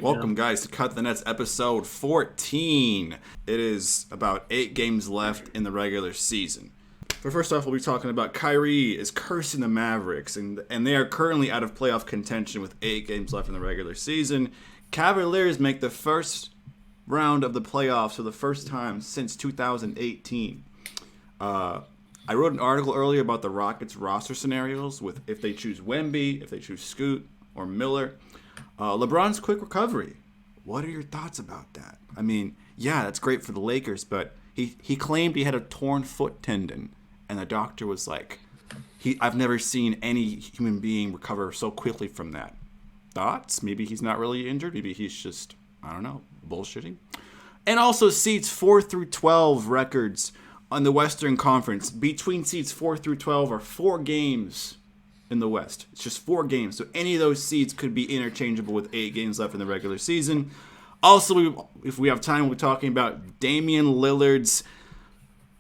Welcome, guys, to Cut the Nets episode 14. It is about 8 games left in the regular season. But first off, we'll be talking about Kyrie is cursing the Mavericks, and they are currently out of playoff contention with 8 games left in the regular season. Cavaliers make the first round of the playoffs for the first time since 2018. I wrote an article earlier about the Rockets roster scenarios with if they choose Wemby, if they choose Scoot, or Miller. LeBron's quick recovery. What are your thoughts about that? I mean, yeah, that's great for the Lakers, but he claimed he had a torn foot tendon, and the doctor was like, I've never seen any human being recover so quickly from that. Thoughts? Maybe he's not really injured. Maybe he's just, I don't know, bullshitting. And also seeds 4 through 12 records on the Western Conference. Between seeds 4 through 12 are 4 games in the West. It's just 4 games. So any of those seeds could be interchangeable with 8 games left in the regular season. Also, if we have time, we'll be talking about Damian Lillard's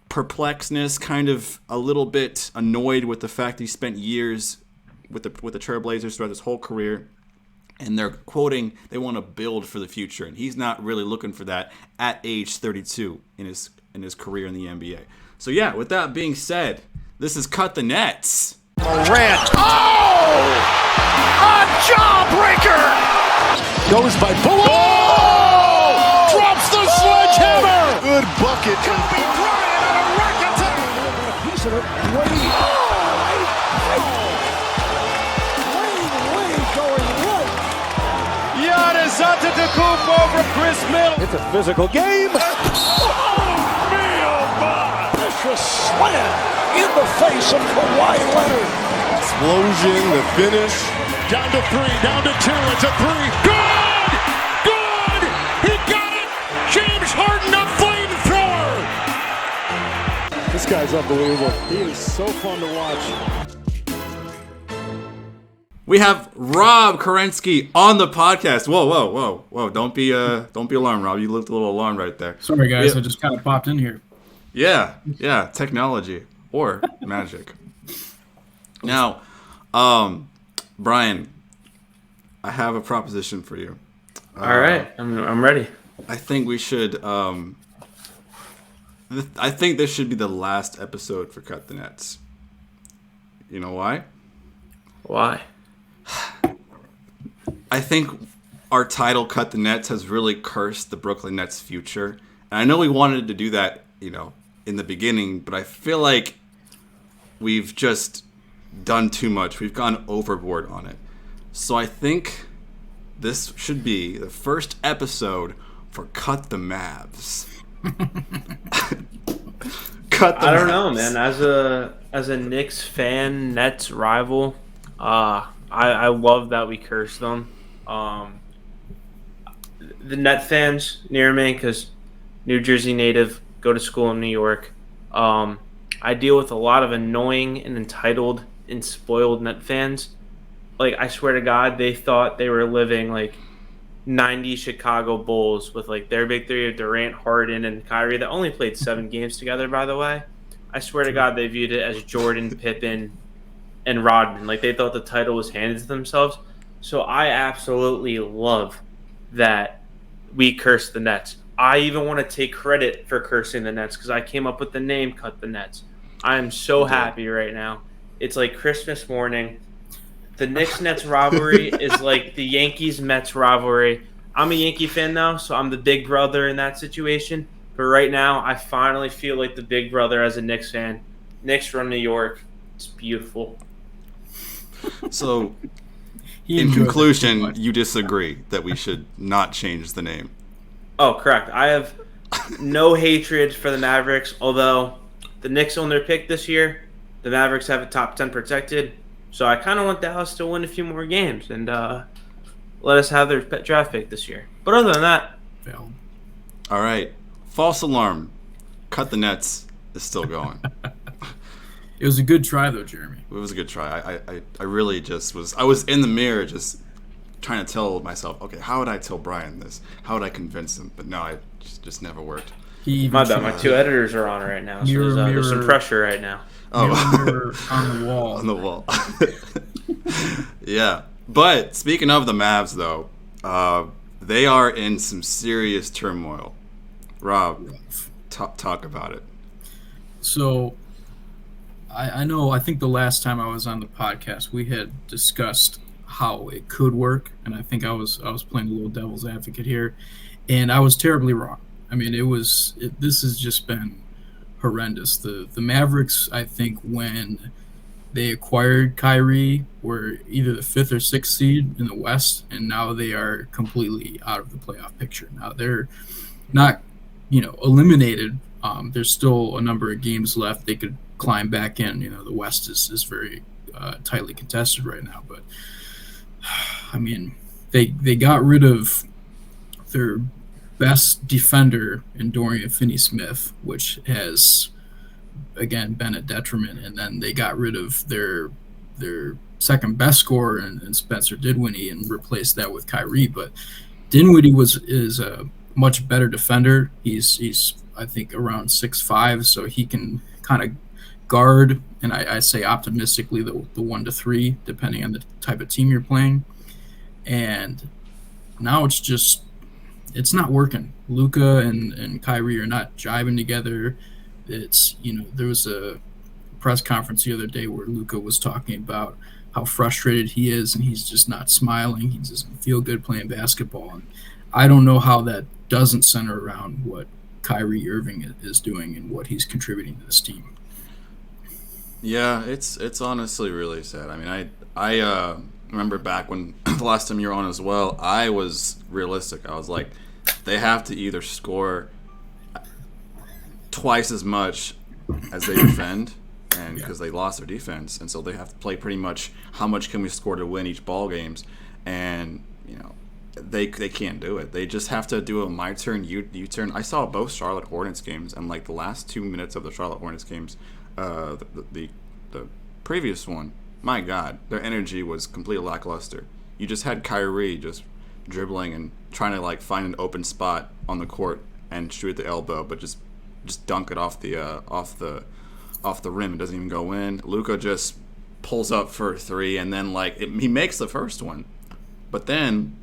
perplexedness, kind of a little bit annoyed with the fact that he spent years with the Trailblazers throughout his whole career. And they're quoting, they want to build for the future. And he's not really looking for that at age 32 in his career in the NBA. So yeah, with that being said, this is Cut the Nets. Morant. Oh! A jawbreaker! Goes by below! Drops the sledgehammer! Good bucket. Kobe Bryant on a rack attack! A piece of it. Wade. Wade going right. Giannis Antetokounmpo over Chris Middleton. It's a physical game. Oh, my! Vicious slam in the face of Kawhi Leonard. Explosion, the finish. Down to 3, down to 2, it's a 3. Good! Good! He got it! James Harden, a flamethrower! This guy's unbelievable. He is so fun to watch. We have Rob Korensky on the podcast. Whoa. Don't be alarmed, Rob. You looked a little alarmed right there. Sorry, guys. I just kind of popped in here. Yeah. Technology. Or magic. Now, Brian, I have a proposition for you. All right, I'm ready. I think we should. I think this should be the last episode for Cut the Nets. You know why? Why? I think our title, Cut the Nets, has really cursed the Brooklyn Nets' future. And I know we wanted to do that, in the beginning, but I feel like we've just done too much. We've gone overboard on it. So I think this should be the first episode for Cut the Mavs. I don't know, man. As a Knicks fan, Nets rival, I love that we curse them. The Net fans near me, because New Jersey native, go to school in New York. I deal with a lot of annoying and entitled and spoiled Net fans. Like, I swear to God, they thought they were living like 90 Chicago Bulls with like their big three of Durant, Harden, and Kyrie that only played 7 games together, by the way. I swear to God, they viewed it as Jordan, Pippen, and Rodman. Like, they thought the title was handed to themselves. So I absolutely love that we curse the Nets. I even want to take credit for cursing the Nets because I came up with the name Cut the Nets. I am so happy right now. It's like Christmas morning. The Knicks-Nets rivalry is like the Yankees-Mets rivalry. I'm a Yankee fan now, so I'm the big brother in that situation. But right now, I finally feel like the big brother as a Knicks fan. Knicks from New York. It's beautiful. So, in conclusion, you disagree that we should not change the name. Oh, correct. I have no hatred for the Mavericks, although the Knicks own their pick this year. The Mavericks have a top 10 protected. So I kind of want Dallas to win a few more games and let us have their draft pick this year. But other than that, Failed. All right. False alarm. Cut the Nets is still going. It was a good try, though, Jeremy. It was a good try. I really just was. I was in the mirror just trying to tell myself, okay, how would I tell Brian this? How would I convince him? But no, it just never worked. My bad. My 2 editors are on right now, so there's some pressure right now. Mirror on the wall. On the wall. Yeah. But speaking of the Mavs, though, they are in some serious turmoil. Rob, talk about it. So I know, I think the last time I was on the podcast, we had discussed how it could work, and I think I was playing a little devil's advocate here, and I was terribly wrong. I mean, this has just been horrendous. The Mavericks, I think, when they acquired Kyrie, were either the 5th or 6th seed in the West, and now they are completely out of the playoff picture. Now they're not, eliminated. There's still a number of games left. They could climb back in. The West is very tightly contested right now. But I mean, they got rid of their best defender in Dorian Finney-Smith, which has again been a detriment. And then they got rid of their second best scorer in Spencer Dinwiddie and replaced that with Kyrie. But Dinwiddie is a much better defender. He's I think around 6'5", so he can kind of guard, and I say optimistically the 1 to 3, depending on the type of team you're playing. And now it's not working. Luka and Kyrie are not jiving together. It's there was a press conference the other day where Luka was talking about how frustrated he is, and he's just not smiling. He doesn't feel good playing basketball, and I don't know how that doesn't center around what Kyrie Irving is doing and what he's contributing to this team. Yeah, it's honestly really sad. I mean, I remember back when the last time you were on as well, I was realistic. I was like, they have to either score twice as much as they defend, and because they lost their defense, and so they have to play pretty much how much can we score to win each ball games, and they can't do it. They just have to do a my turn, you turn. I saw both Charlotte Hornets games, and like the last 2 minutes of the Charlotte Hornets games, the previous one, my God, their energy was completely lackluster. You just had Kyrie just dribbling and trying to like find an open spot on the court and shoot at the elbow, but just dunk it off the rim. It doesn't even go in. Luka just pulls up for 3, and then he makes the first one, but then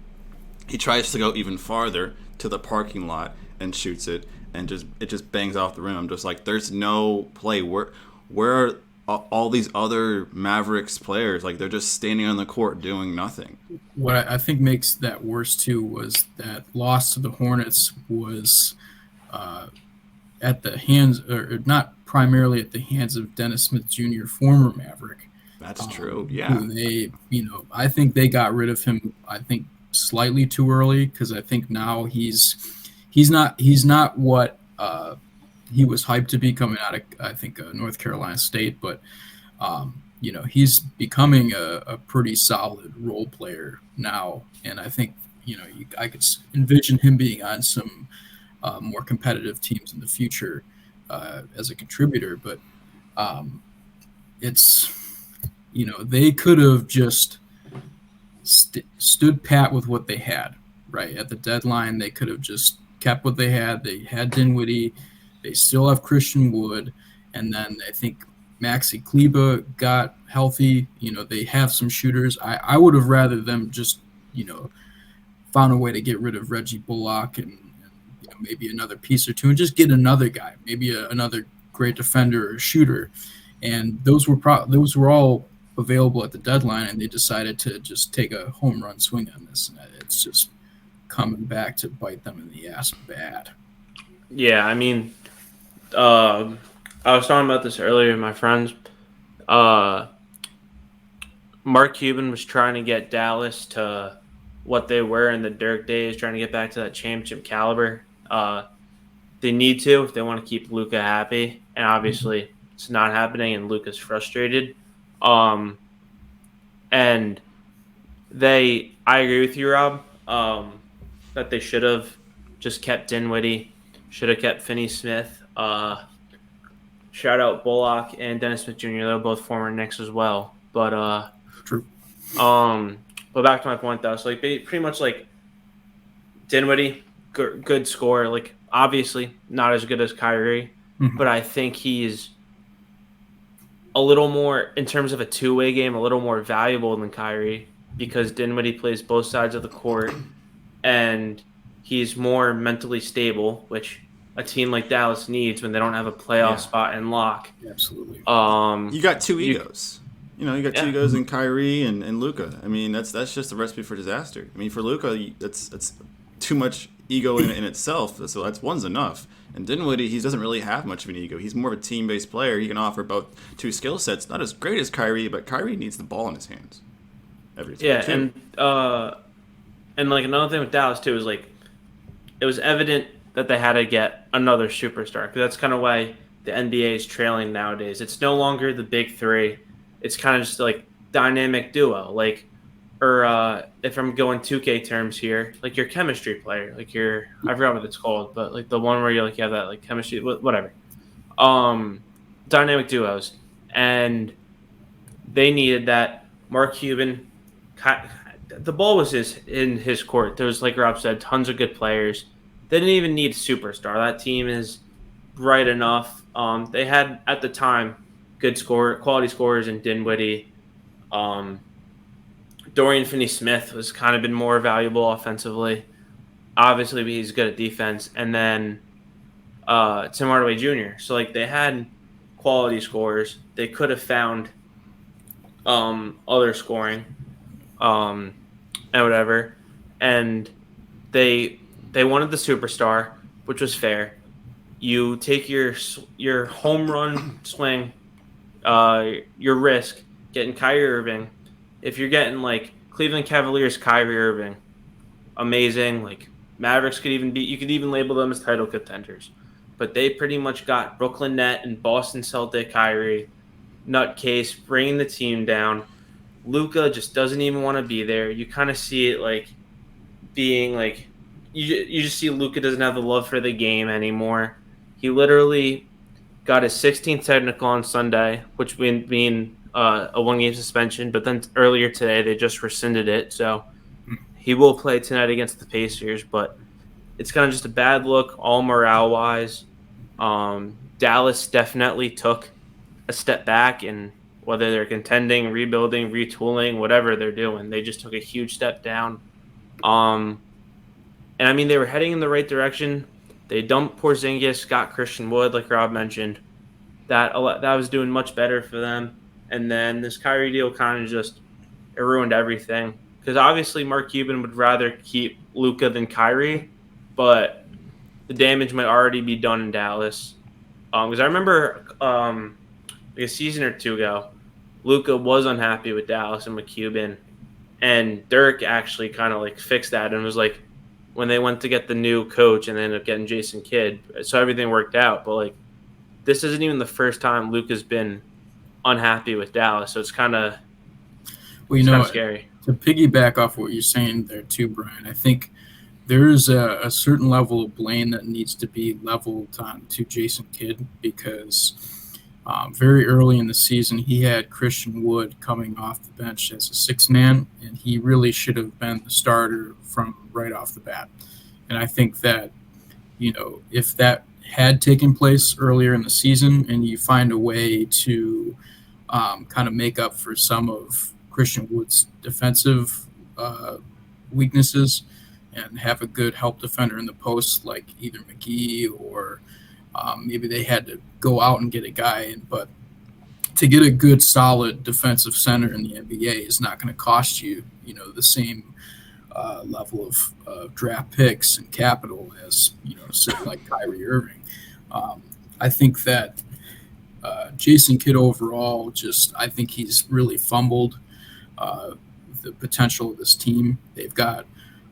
he tries to go even farther to the parking lot and shoots it, and it just bangs off the rim. I'm just like, there's no play. Where are all these other Mavericks players? Like, they're just standing on the court doing nothing. What I think makes that worse too was that loss to the Hornets was at the hands, or not primarily at the hands of Dennis Smith Jr., former Maverick. That's true. Yeah. They, I think they got rid of him, I think, slightly too early, because I think now he's not what he was hyped to be coming out of, I think, North Carolina State, but he's becoming a pretty solid role player now, and I think I could envision him being on some more competitive teams in the future as a contributor. But it's they could have just stood pat with what they had, right? At the deadline, they could have just kept what they had. They had Dinwiddie. They still have Christian Wood. And then I think Maxi Kleba got healthy. They have some shooters. I would have rather them just, found a way to get rid of Reggie Bullock and maybe another piece or two and just get another guy, maybe another great defender or shooter. And those were all available at the deadline, and they decided to just take a home run swing on this, and it's just coming back to bite them in the ass bad. Yeah, I mean, I was talking about this earlier with my friends. Mark Cuban was trying to get Dallas to what they were in the Dirk days, trying to get back to that championship caliber. They need to if they want to keep Luka happy, and obviously it's not happening, and Luka's frustrated. And I agree with you, Rob, that they should have just kept Dinwiddie, should have kept Finney-Smith. Shout out Bullock and Dennis Smith Jr. They're both former Knicks as well. But True. But back to my point though, so pretty much Dinwiddie, good scorer. Obviously not as good as Kyrie, but I think he's a little more, in terms of a two-way game, a little more valuable than Kyrie, because Dinwiddie plays both sides of the court, and he's more mentally stable, which a team like Dallas needs when they don't have a playoff spot in lock. Absolutely. You got two egos. You got two egos in Kyrie and Luka. I mean, that's just a recipe for disaster. I mean, for Luka, that's too much ego in itself. So that's one's enough. And Dinwiddie, he doesn't really have much of an ego. He's more of a team-based player. He can offer both two skill sets. Not as great as Kyrie, but Kyrie needs the ball in his hands every time. Yeah, and like another thing with Dallas too is like it was evident that they had to get another superstar, because that's kind of why the NBA is trailing nowadays. It's no longer the big three. It's kind of just like dynamic duo, like, or if I'm going 2K terms here, like your chemistry player, like I forgot what it's called, but like the one where you like have that like chemistry, whatever, dynamic duos, and they needed that. Mark Cuban, the ball was in his court. There was, like Rob said, tons of good players. They didn't even need a superstar. That team is bright enough. They had at the time quality scorers in Dinwiddie. Dorian Finney-Smith has kind of been more valuable offensively. Obviously, he's good at defense. And then Tim Hardaway Jr. So, like, they had quality scorers. They could have found other scoring and whatever. And they wanted the superstar, which was fair. You take your home run swing, your risk, getting Kyrie Irving. If you're getting like Cleveland Cavaliers, Kyrie Irving, amazing. Like Mavericks you could even label them as title contenders. But they pretty much got Brooklyn Net and Boston Celtic Kyrie, nutcase, bringing the team down. Luka just doesn't even want to be there. You kind of see it like being like you just see Luka doesn't have the love for the game anymore. He literally got his 16th technical on Sunday, which being a one-game suspension, but then earlier today they just rescinded it. So he will play tonight against the Pacers, but it's kind of just a bad look all morale-wise. Dallas definitely took a step back, and whether they're contending, rebuilding, retooling, whatever they're doing, they just took a huge step down. And I mean, they were heading in the right direction. They dumped Porzingis, got Christian Wood, like Rob mentioned. That was doing much better for them. And then this Kyrie deal kind of just ruined everything. Because obviously Mark Cuban would rather keep Luka than Kyrie, but the damage might already be done in Dallas. Because I remember like a season or two ago, Luka was unhappy with Dallas and with Cuban. And Dirk actually kind of like fixed that and was like, when they went to get the new coach and they ended up getting Jason Kidd. So everything worked out. But like, this isn't even the first time Luka's been unhappy with Dallas. So it's kind of scary. To piggyback off what you're saying there too, Brian, I think there is a certain level of blame that needs to be leveled on to Jason Kidd, because very early in the season he had Christian Wood coming off the bench as a sixth man, and he really should have been the starter from right off the bat. And I think that, if that had taken place earlier in the season and you find a way to kind of make up for some of Christian Wood's defensive weaknesses and have a good help defender in the post, like either McGee or maybe they had to go out and get a guy. But to get a good, solid defensive center in the NBA is not going to cost you, the same level of draft picks and capital as, something like Kyrie Irving. I think that Jason Kidd overall, I think he's really fumbled the potential of this team. They've got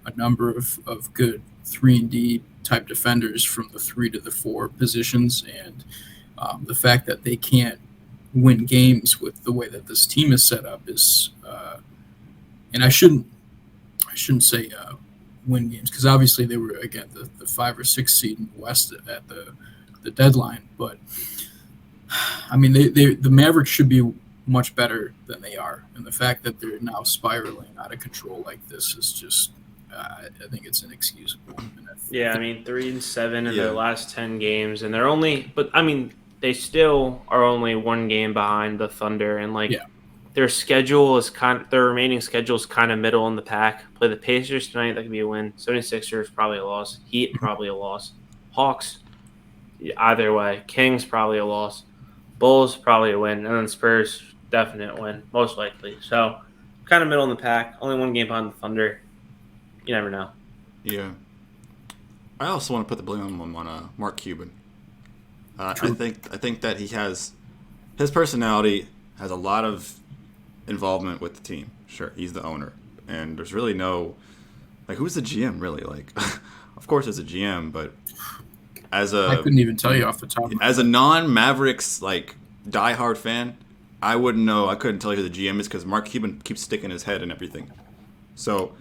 a number of good 3-and-D type defenders from the 3 to the 4 positions, and the fact that they can't win games with the way that this team is set up is, and I shouldn't say win games, because obviously they were, again, the 5 or 6 seed in the West at the deadline, but I mean the Mavericks should be much better than they are, and the fact that they're now spiraling out of control like this is just I think it's inexcusable. Yeah, I mean 3-7 in their last 10 games, and they still are only one game behind the Thunder, and their remaining schedule is kind of middle in the pack. Play the Pacers tonight, that could be a win. 76ers, probably a loss. Heat, probably a loss. Hawks, either way. Kings, probably a loss. Bulls, probably a win. And then Spurs, definite win, most likely. So, kind of middle in the pack. Only one game behind the Thunder. You never know. Yeah. I also want to put the blame on Mark Cuban. I think that his personality has a lot of involvement with the team. Sure, he's the owner, and there's really no who's the GM really? Of course, it's a GM, but I couldn't even tell you off the top of my head. As a non-Mavericks diehard fan, I wouldn't know. I couldn't tell you who the GM is because Mark Cuban keeps sticking his head in everything. So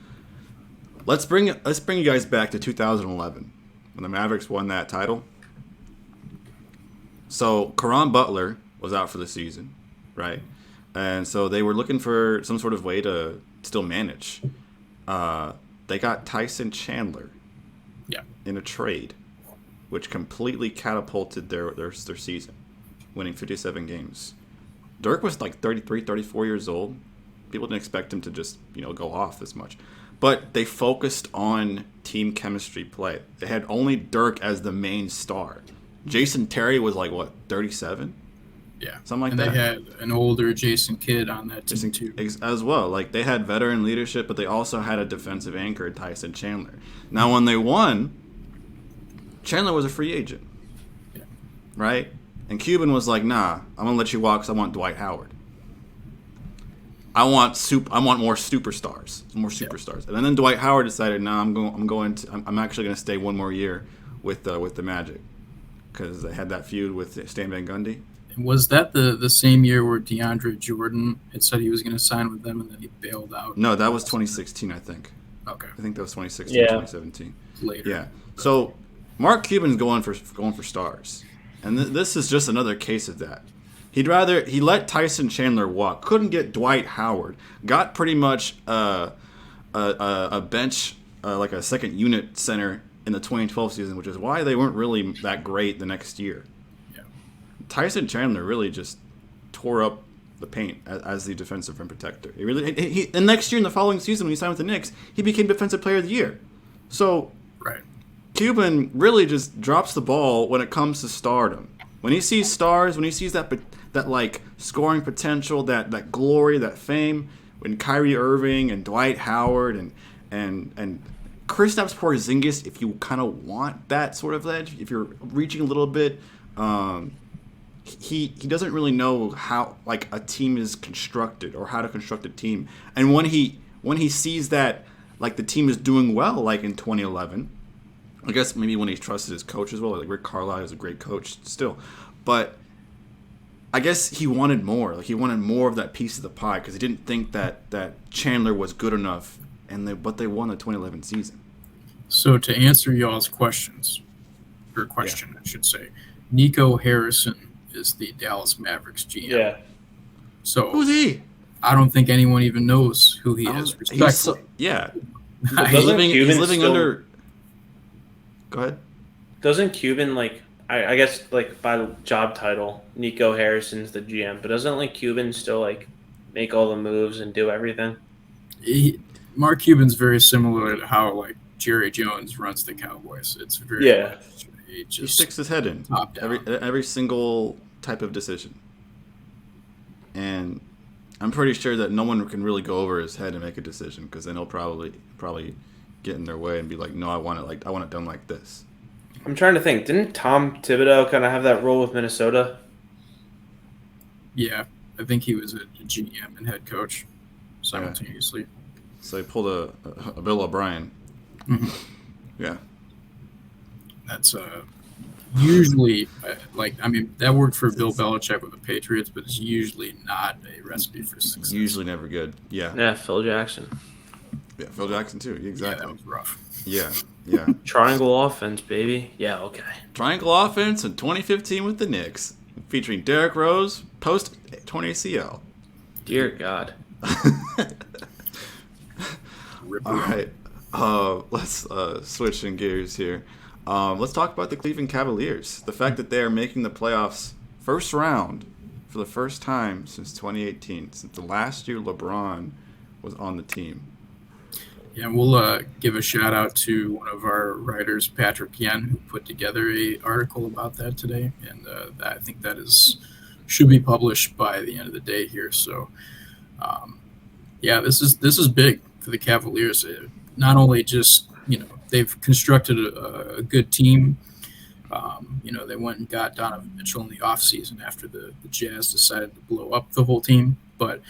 let's bring you guys back to 2011 when the Mavericks won that title. So Caron Butler was out for the season, right? And so they were looking for some sort of way to still manage. They got Tyson Chandler in a trade, which completely catapulted their season, winning 57 games. Dirk was 33, 34 years old. People didn't expect him to just go off this much. But they focused on team chemistry play. They had only Dirk as the main star. Jason Terry was 37? Yeah. Something like and that. And they had an older Jason Kidd on that team, too. As well. They had veteran leadership, but they also had a defensive anchor, Tyson Chandler. Now, when they won, Chandler was a free agent. Yeah. Right? And Cuban was like, nah, I'm going to let you walk because I want Dwight Howard. I want more superstars. More superstars. And then Dwight Howard decided, nah, I'm actually going to stay one more year with the Magic. Because they had that feud with Stan Van Gundy. Was that the same year where DeAndre Jordan had said he was going to sign with them and then he bailed out? No, that was 2016, I think. Okay. I think that was 2016, 2017. Later. Yeah. So Mark Cuban's going for stars, and this is just another case of that. He let Tyson Chandler walk. Couldn't get Dwight Howard. Got pretty much a bench a second unit center in the 2012 season, which is why they weren't really that great the next year. Yeah. Tyson Chandler really just tore up the paint as the defensive rim protector. The next year in the following season when he signed with the Knicks, he became Defensive Player of the Year. So right. Cuban really just drops the ball when it comes to stardom. When he sees stars, when he sees that scoring potential, that glory, that fame, when Kyrie Irving and Dwight Howard and Kristaps Porzingis, if you kind of want that sort of edge, if you're reaching a little bit, he doesn't really know how a team is constructed or how to construct a team. And when he sees that the team is doing well, in 2011, I guess maybe when he trusted his coach as well, Rick Carlisle is a great coach still, but I guess he wanted more. He wanted more of that piece of the pie because he didn't think that Chandler was good enough. But they won the 2011 season. So to answer y'all's question, I should say, Nico Harrison is the Dallas Mavericks GM. Yeah. So who's he? I don't think anyone even knows who he is. Respectfully. He's living under. Go ahead. Doesn't Cuban I guess by job title, Nico Harrison's the GM, but doesn't Cuban still make all the moves and do everything? Mark Cuban's very similar to how Jerry Jones runs the Cowboys. It's very He sticks his head in every single type of decision, and I'm pretty sure that no one can really go over his head and make a decision because then he'll probably get in their way and be like, no, I want it done like this. I'm trying to think. Didn't Tom Thibodeau kind of have that role with Minnesota? Yeah, I think he was a GM and head coach simultaneously. Yeah. So he pulled a Bill O'Brien. Mm-hmm. Yeah. That's usually that worked for Bill Belichick with the Patriots, but it's usually not a recipe for success. Usually never good. Yeah. Yeah, Phil Jackson. Yeah, Phil Jackson too. Exactly. Yeah, that was rough. Yeah. Triangle offense, baby. Yeah, okay. Triangle offense in 2015 with the Knicks, featuring Derrick Rose post torn ACL. Dear God. All right, let's switch in gears here. Let's talk about the Cleveland Cavaliers. The fact that they are making the playoffs first round for the first time since 2018, since the last year LeBron was on the team. Yeah, we'll give a shout out to one of our writers, Patrick Yen, who put together a article about that today, and I think that should be published by the end of the day here. So, this is big for the Cavaliers. Not only just they've constructed a good team. They went and got Donovan Mitchell in the offseason after the Jazz decided to blow up the whole team, but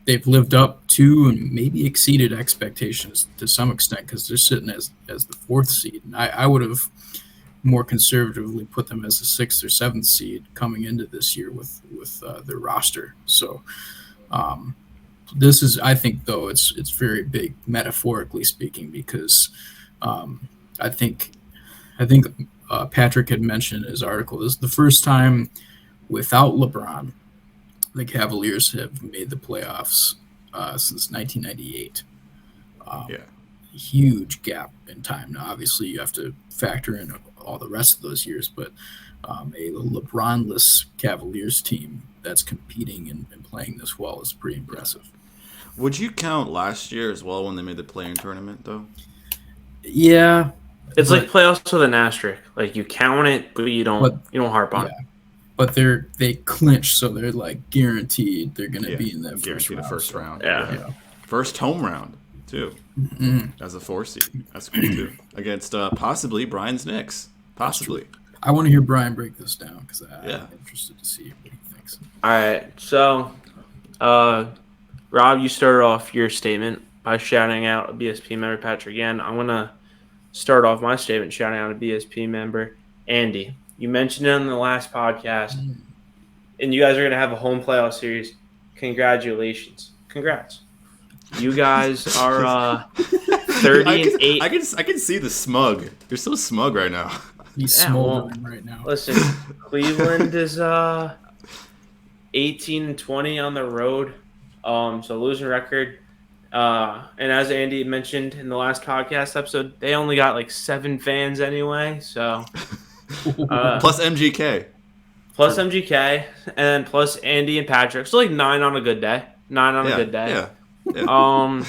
they've lived up to and maybe exceeded expectations to some extent because they're sitting as the 4th seed. And I would have more conservatively put them as the 6th or 7th seed coming into this year with their roster. So this is, I think, though, it's very big metaphorically speaking because I think Patrick had mentioned in his article, this is the first time without LeBron the Cavaliers have made the playoffs since 1998. Huge gap in time. Now, obviously, you have to factor in all the rest of those years, but a LeBron-less Cavaliers team that's competing and playing this well is pretty impressive. Would you count last year as well when they made the play-in tournament, though? Yeah. It's like playoffs with an asterisk. Like you count it, but you don't harp on it. But they clinch, so they're like guaranteed they're going to be in that first round. Yeah. First home round too, as a 4 seed. That's cool too. Against possibly Brian's Knicks. Possibly. I want to hear Brian break this down because I'm interested to see what he thinks. All right, so Rob, you started off your statement by shouting out a BSP member, Patrick. Again, I'm gonna start off my statement shouting out a BSP member, Andy. You mentioned it on the last podcast, and you guys are going to have a home playoff series. Congratulations. Congrats. You guys are 30-8. I can see the smug. You're so smug right now. He's smoldering right now. Listen, Cleveland is 18-20 on the road, so losing record. And as Andy mentioned in the last podcast episode, they only got like 7 fans anyway, so... plus MGK. Plus MGK, and plus Andy and Patrick. So like 9 on a good day. 9 on a good day. Yeah. No,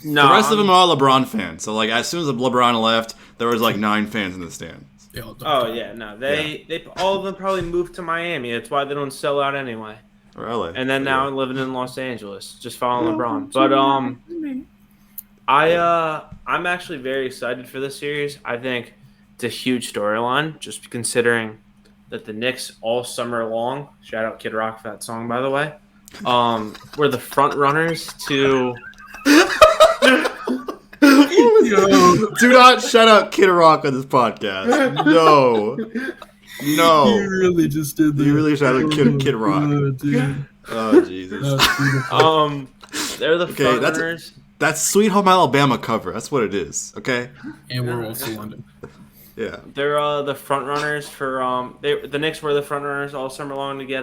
the rest of them are all LeBron fans. So like as soon as LeBron left, there was like 9 fans in the stands. They all of them probably moved to Miami. That's why they don't sell out anyway. Or LA. And then now I'm living in Los Angeles, just following LeBron. But I'm actually very excited for this series. I think it's a huge storyline, just considering that the Knicks all summer long, shout out Kid Rock for that song, by the way, were the front runners to... Do not shout out Kid Rock on this podcast. No. You really just did that. You really shouted out Kid Rock. Oh, dude. Oh, Jesus. They're the front runners. That's Sweet Home Alabama cover. That's what it is, okay? And Werewolves of London. Yeah. They're the front runners for the Knicks were the front runners all summer long to get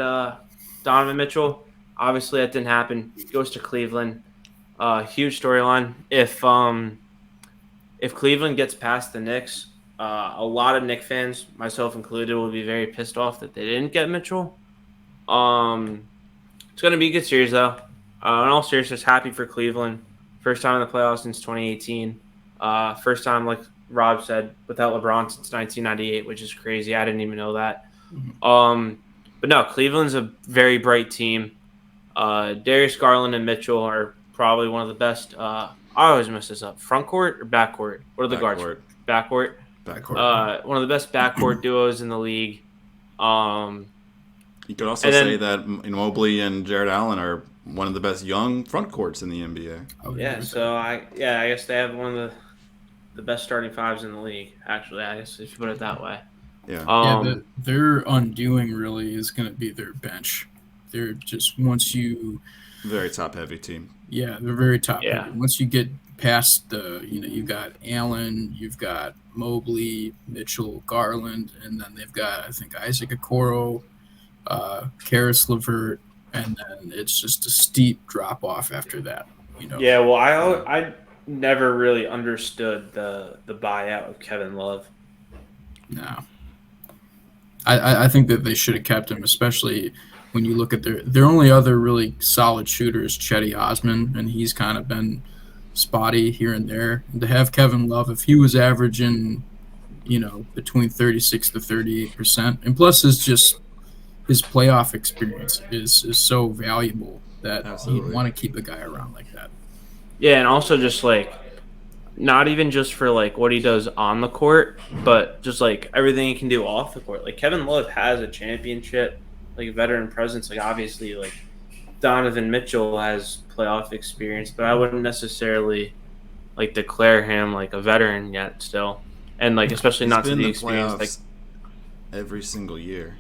Donovan Mitchell. Obviously that didn't happen. He goes to Cleveland. Huge storyline. If Cleveland gets past the Knicks, a lot of Knicks fans, myself included, will be very pissed off that they didn't get Mitchell. It's going to be a good series though. In all seriousness, happy for Cleveland. First time in the playoffs since 2018. First time, like Rob said, without LeBron since 1998, which is crazy. I didn't even know that. But no, Cleveland's a very bright team. Darius Garland and Mitchell are probably one of the best. I always mess this up. Front court or back court? What are the guards? Backcourt. Backcourt. One of the best backcourt duos in the league. You could also say that Mobley and Jared Allen are one of the best young front courts in the NBA. I guess they have one of the best starting fives in the league, actually, I guess, if you put it that way. Yeah. Their undoing really is going to be their bench. They're just very top-heavy team. Yeah, they're very top-heavy. Yeah. Once you get past you've got Allen, you've got Mobley, Mitchell, Garland, and then they've got, I think, Isaac Okoro, Karis LeVert, and then it's just a steep drop-off after that. Yeah, well, I never really understood the buyout of Kevin Love. No. I think that they should have kept him, especially when you look at their only other really solid shooter is Chetty Osman, and he's kind of been spotty here and there. And to have Kevin Love, if he was averaging, between 36 to 38%, and plus his playoff experience is so valuable that Absolutely. you'd want to keep a guy around like that. Yeah, and also just not even just for what he does on the court, but just everything he can do off the court. Kevin Love has a championship, veteran presence. Obviously, Donovan Mitchell has playoff experience, but I wouldn't necessarily declare him a veteran yet still, and especially not to the experience. Every single year,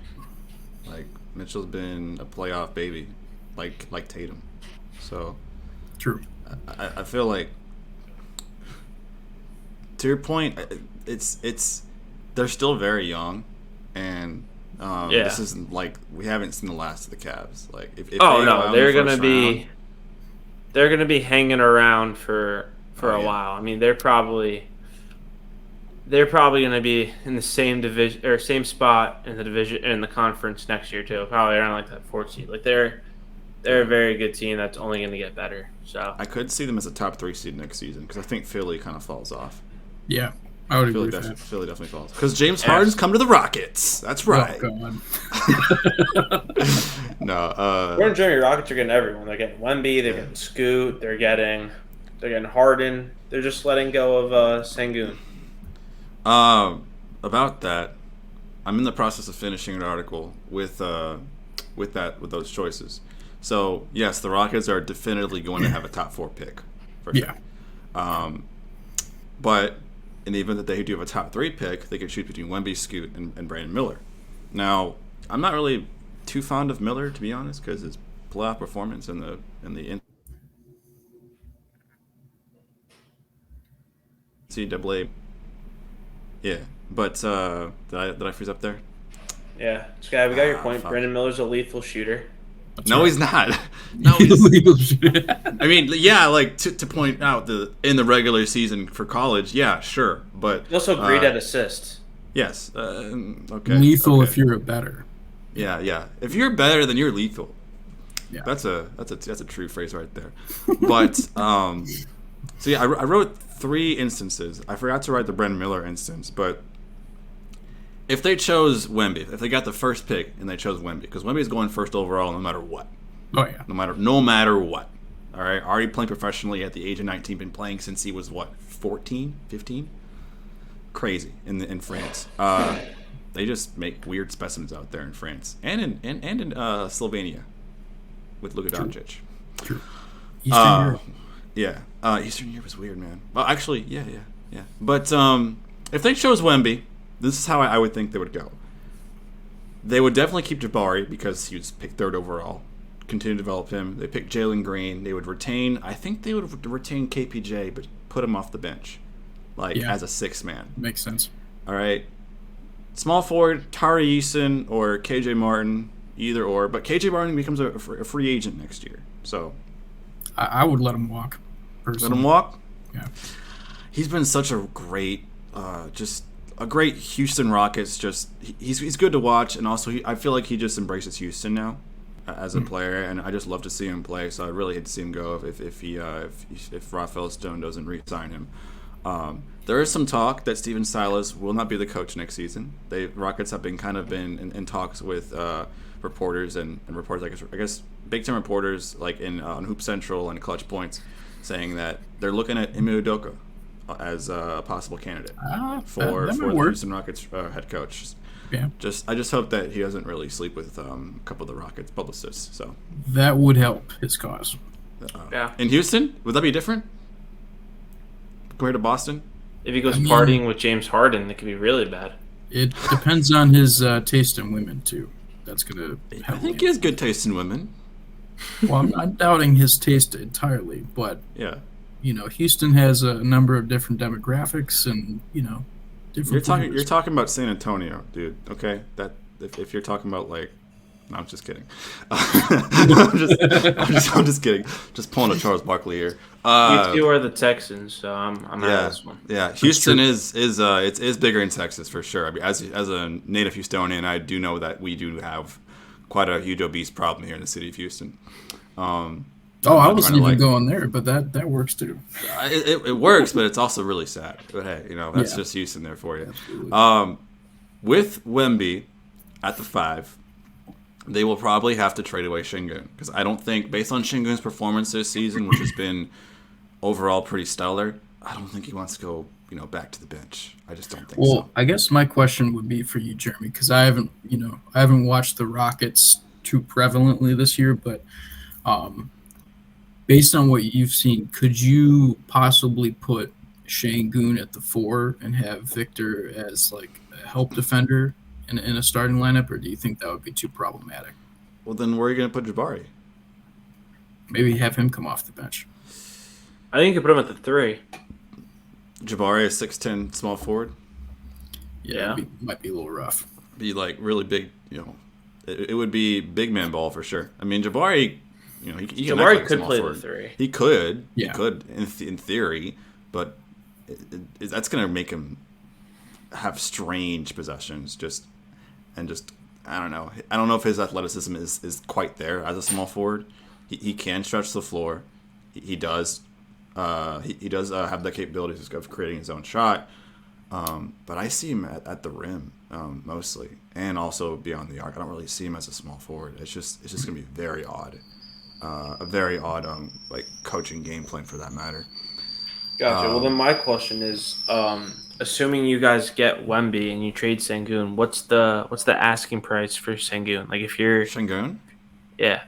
Mitchell's been a playoff baby, like Tatum. So true. I feel like, to your point, it's they're still very young, and this isn't we haven't seen the last of the Cavs. They're gonna be hanging around for a while. I mean, they're probably gonna be in the same division or same spot in the division in the conference next year too. Probably around that 4th seed. They're a very good team that's only gonna get better. So I could see them as a top 3 seed next season because I think Philly kind of falls off. Yeah, I would agree with that. Philly definitely falls because James Harden's come to the Rockets. That's right. Oh, God. No, Gordon Jr. Rockets are getting everyone. They're getting Wemby. They're getting Scoot. They're getting Harden. They're just letting go of Sengun. About that, I'm in the process of finishing an article with those choices. So yes, the Rockets are definitively going to have a top 4 pick. For sure. Yeah. But in the event that they do have a top 3 pick, they could choose between Wemby, Scoot, and Brandon Miller. Now, I'm not really too fond of Miller, to be honest, because his playoff performance in the NCAA. Yeah, but did I freeze up there? Yeah, Sky, we got your point. Brandon Miller's a lethal shooter. He's not. No, he's. I mean, yeah, to point out in the regular season for college, yeah, sure, but He's also great at assists. Yes. Okay. Lethal okay. if you're a better. Yeah. If you're better, then you're lethal. Yeah. That's a true phrase right there. But so yeah, I wrote 3 instances. I forgot to write the Brandon Miller instance, but if they chose Wemby, if they got the first pick and they chose Wemby, because Wemby is going first overall no matter what. Oh yeah. No matter what. All right. Already playing professionally at the age of 19, been playing since he was 14, 15. Crazy in France. They just make weird specimens out there in France and in Slovenia with Luka Doncic. True. Eastern Europe. Yeah. Eastern Europe is weird, man. Well, actually, yeah. But if they chose Wemby, this is how I would think they would go. They would definitely keep Jabari because he was picked 3rd overall. Continue to develop him. They picked Jalen Green. They would retain. I think they would retain KPJ, but put him off the bench, as a 6th man. Makes sense. All right. Small forward, Tari Eason or KJ Martin, either or. But KJ Martin becomes a free agent next year, so I would let him walk. Personally. Let him walk. Yeah. He's been such a great, just a great Houston Rockets. Just he's good to watch, and also I feel like he just embraces Houston now as a player, and I just love to see him play. So I really hate to see him go if Rafael Stone doesn't re-sign him. There is some talk that Steven Silas will not be the coach next season. Rockets have been in talks with reporters and reporters. I guess big time reporters on Hoop Central and Clutch Points, saying that they're looking at Ime Udoka as a possible candidate for the Houston Rockets head coach. Yeah. I just hope that he doesn't really sleep with a couple of the Rockets publicists. So that would help his cause. In Houston, would that be different compared to Boston? If he goes partying with James Harden, it could be really bad. It depends on his taste in women too. That's gonna. I think he has good taste in women. Well, I'm not doubting his taste entirely, but yeah, Houston has a number of different demographics, and different. You're talking about San Antonio, dude. Okay, that if you're talking about No, I'm just kidding. I'm just kidding. Just pulling a Charles Barkley here. You two are the Texans, so I'm out of this one. Yeah. Houston is bigger in Texas for sure. I mean, as a native Houstonian, I do know that we do have quite a huge obese problem here in the city of Houston. I wasn't even going there, but that works too. It works, but it's also really sad. But hey, that's just Houston there for you. With Wemby at the 5, they will probably have to trade away Şengün, because I don't think, based on Şengün's performance this season, which has been overall pretty stellar, I don't think he wants to go, back to the bench. I just don't think so. Well, I guess my question would be for you, Jeremy, because I haven't watched the Rockets too prevalently this year, but based on what you've seen, could you possibly put Şengün at the 4 and have Victor as like a help defender in a starting lineup, or do you think that would be too problematic? Well, then where are you going to put Jabari? Maybe have him come off the bench. I think you could put him at the 3. Jabari is 6'10", small forward. Yeah. Might be a little rough. Be like really big, it would be big man ball for sure. I mean, Jabari, Jabari could play the 3. He could. Yeah. He could in theory, but that's going to make him have strange possessions. I don't know. I don't know if his athleticism is quite there as a small forward. He can stretch the floor. He does. He does have the capabilities of creating his own shot. But I see him at the rim mostly, and also beyond the arc. I don't really see him as a small forward. It's just going to be very odd. A very odd coaching game plan for that matter. Gotcha. Well, then my question is, assuming you guys get Wemby and you trade Şengün, what's the asking price for Şengün? Like if you're Şengün, yeah,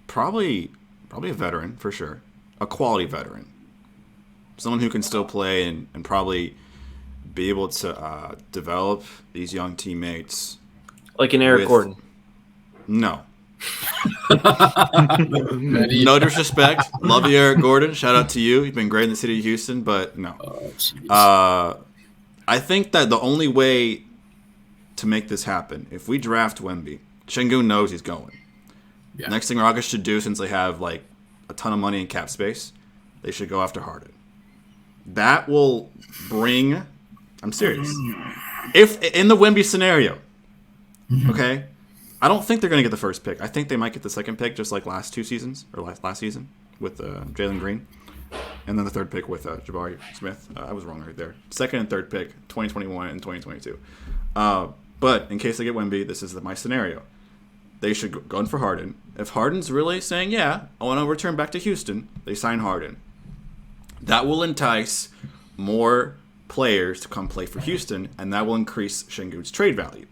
probably a veteran for sure, a quality veteran, someone who can still play and probably be able to develop these young teammates. Like an Eric Gordon. No. No disrespect. Love you, Eric Gordon. Shout out to you. You've been great in the city of Houston, but no. I think that the only way to make this happen, if we draft Wemby, Şengün knows he's going. Yeah. Next thing Rockets should do, since they have a ton of money in cap space, they should go after Harden. That will bring. I'm serious. If in the Wemby scenario, okay. I don't think they're going to get the first pick. I think they might get the second pick, just like last 2 seasons, or last season with Jalen Green. And then the third pick with Jabari Smith. I was wrong right there. Second and third pick, 2021 and 2022. But in case they get Wemby, this is my scenario. They should go in for Harden. If Harden's really saying, yeah, I want to return back to Houston, they sign Harden. That will entice more players to come play for Houston, and that will increase Şengün's trade value.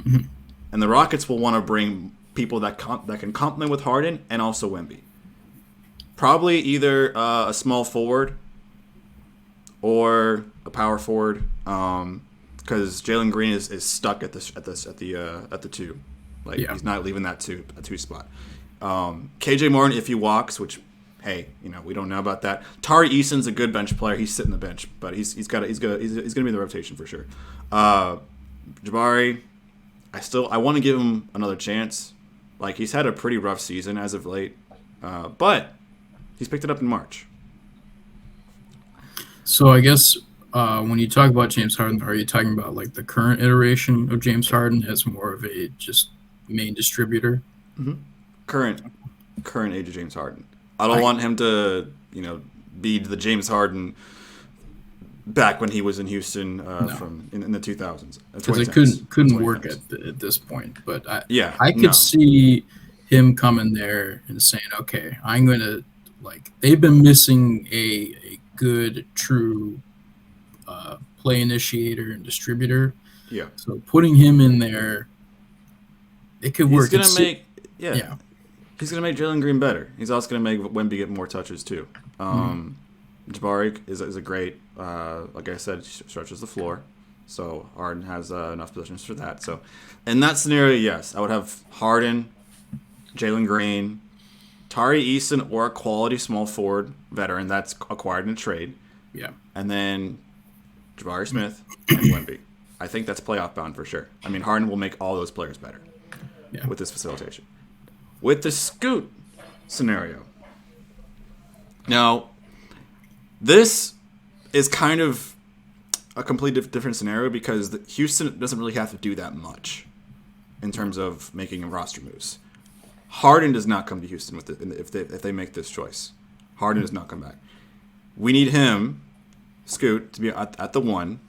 Mm-hmm. And the Rockets will want to bring people that can complement with Harden and also Wemby. Probably either a small forward or a power forward, because Jalen Green is stuck at the 2. He's not leaving that 2 spot. KJ Martin, if he walks, which hey, we don't know about that. Tari Eason's a good bench player. He's sitting the bench, but he's going to be in the rotation for sure. Jabari. I want to give him another chance. He's had a pretty rough season as of late, but he's picked it up in March. So I guess when you talk about James Harden, are you talking about the current iteration of James Harden as more of a just main distributor? Mm-hmm. Current age of James Harden. I don't want him to be the James Harden back when he was in Houston from in the 2000s. Because it couldn't work at this point. But I could see him coming there and saying, okay, I'm going to they've been missing a good, true play initiator and distributor. Yeah. So putting him in there, it could work. He's going to make Jalen Green better. He's also going to make Wemby get more touches too. Jabari is a great, like I said, stretches the floor. So Harden has enough positions for that. So in that scenario, yes, I would have Harden, Jalen Green, Tari Eason, or a quality small forward veteran that's acquired in a trade. Yeah. And then Jabari Smith and Wemby. I think that's playoff bound for sure. I mean, Harden will make all those players better. with this facilitation. With the Scoot scenario, now this is kind of a completely different scenario because Houston doesn't really have to do that much in terms of making roster moves. Harden does not come to Houston with if they make this choice. Harden does not come back. We need him, Scoot, to be at the 1.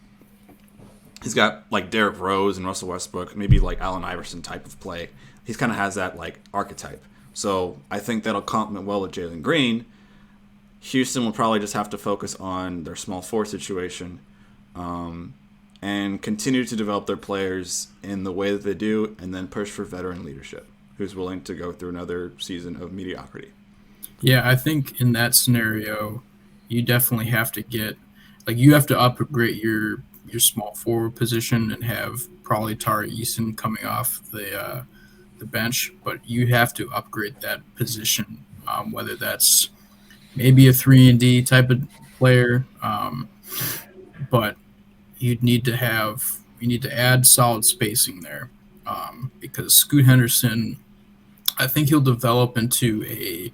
He's got like Derrick Rose and Russell Westbrook, maybe like Allen Iverson type of play. He kind of has that like archetype. So I think that'll complement well with Jalen Green. Houston will probably just have to focus on their small forward situation and continue to develop their players in the way that they do, and then push for veteran leadership who's willing to go through another season of mediocrity. Yeah, I think in that scenario, you definitely have to you have to upgrade your small forward position and have probably Tari Eason coming off the bench, but you have to upgrade that position, whether that's maybe a 3-and-D type of player, but you need to add solid spacing there, because Scoot Henderson, I think he'll develop into a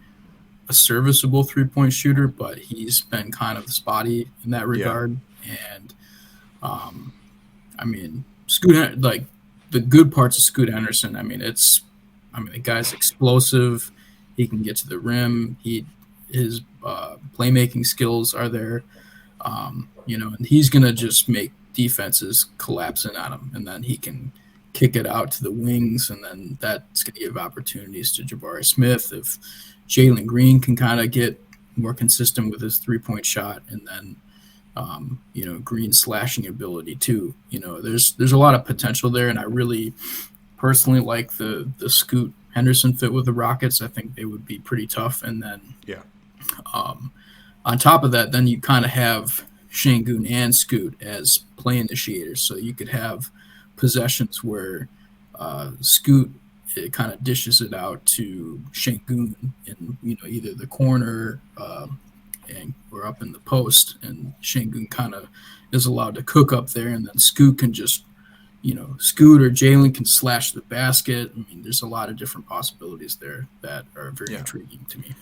serviceable 3-point shooter, but he's been kind of spotty in that regard. Yeah. And I mean, Scoot, like the good parts of Scoot Henderson, the guy's explosive. He can get to the rim. His playmaking skills are there. And he's gonna just make defenses collapse in on him, and then he can kick it out to the wings, and then that's gonna give opportunities to Jabari Smith. If Jalen Green can kind of get more consistent with his 3-point shot, and then Green's slashing ability too. There's a lot of potential there, and I really personally like the Scoot Henderson fit with the Rockets. I think they would be pretty tough. And then on top of that, then you kind of have Şengün and Scoot as play initiators, so you could have possessions where Scoot kind of dishes it out to Şengün in either the corner or up in the post, and Şengün kind of is allowed to cook up there, and then Scoot can just Scoot or Jalen can slash the basket. I mean, there's a lot of different possibilities there that are very intriguing to me.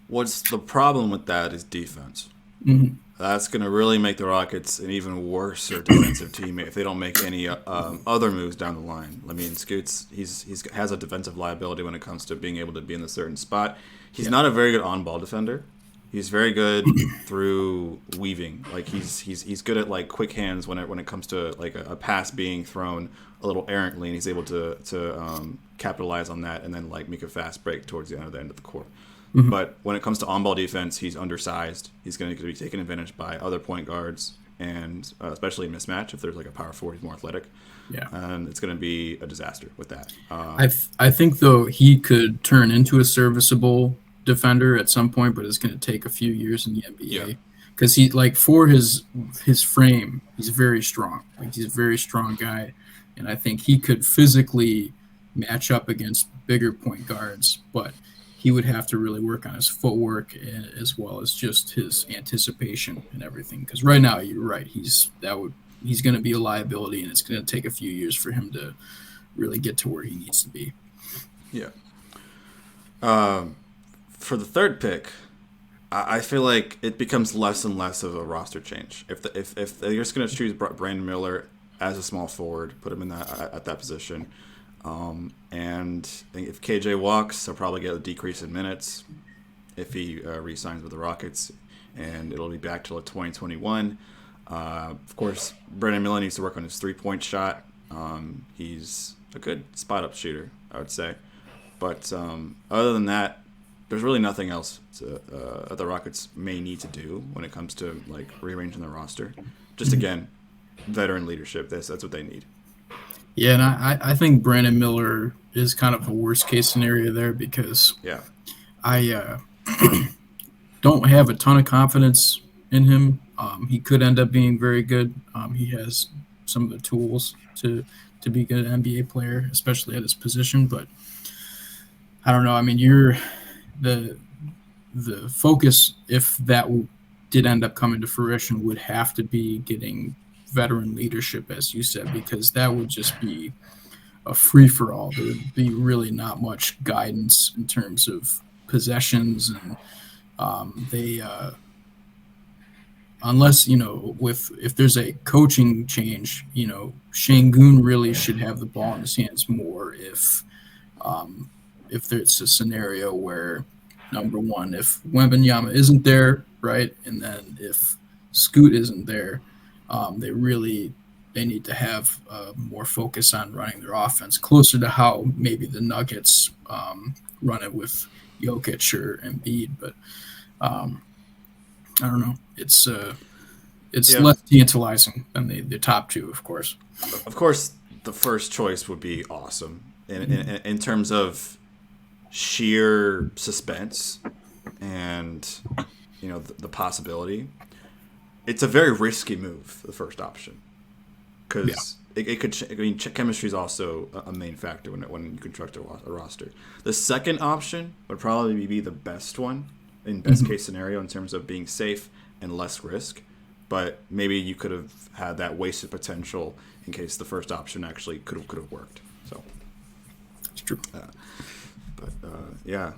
What's the problem with that is defense. Mm-hmm. That's going to really make the Rockets an even worse defensive team if they don't make any other moves down the line. I mean, Scoots, he has a defensive liability when it comes to being able to be in a certain spot. He's not a very good on-ball defender. He's very good through weaving. Like he's good at like quick hands when it comes to like a pass being thrown a little errantly, and he's able to capitalize on that and then like make a fast break towards the end of the court. Mm-hmm. But when it comes to on-ball defense, he's undersized. He's going to be taken advantage by other point guards, and especially in mismatch if there's like a power forward, he's more athletic. Yeah, and it's going to be a disaster with that. I think though he could turn into a serviceable defender at some point, but it's going to take a few years in the NBA because he for his frame, he's very strong. Like he's a very strong guy, and I think he could physically match up against bigger point guards, but he would have to really work on his footwork as well as just his anticipation and everything. Because right now, you're right, he's going to be a liability, and it's going to take a few years for him to really get to where he needs to be. Yeah. For the third pick, I feel like it becomes less and less of a roster change. If they're just going to choose Brandon Miller as a small forward, put him in at that position, and if KJ walks, he'll probably get a decrease in minutes if he re-signs with the Rockets, and it'll be back till 2021. Of course, Brandon Miller needs to work on his 3-point shot. He's a good spot-up shooter, I would say. But other than that, there's really nothing else that the Rockets may need to do when it comes to like rearranging their roster. Just again, veteran leadership. That's what they need. Yeah, and I think Brandon Miller is kind of a worst case scenario there because I don't have a ton of confidence in him. He could end up being very good. He has some of the tools to be a good NBA player, especially at his position. But I don't know. I mean, the focus, if that did end up coming to fruition, would have to be getting veteran leadership, as you said, because that would just be a free for all. There would be really not much guidance in terms of possessions, and they unless if there's a coaching change, Şengün really should have the ball in his hands more if there's a scenario where, number one, if Wembanyama isn't there, right, and then if Scoot isn't there, they need to have more focus on running their offense closer to how maybe the Nuggets run it with Jokic or Embiid. But I don't know. It's less tantalizing than the top two, of course. Of course, the first choice would be awesome in terms of sheer suspense and the possibility. It's a very risky move, the first option, because it could. Chemistry is also a main factor when you construct a roster. The second option would probably be the best one in best case scenario in terms of being safe and less risk. But maybe you could have had that wasted potential in case the first option actually could have worked. So it's true. Yeah.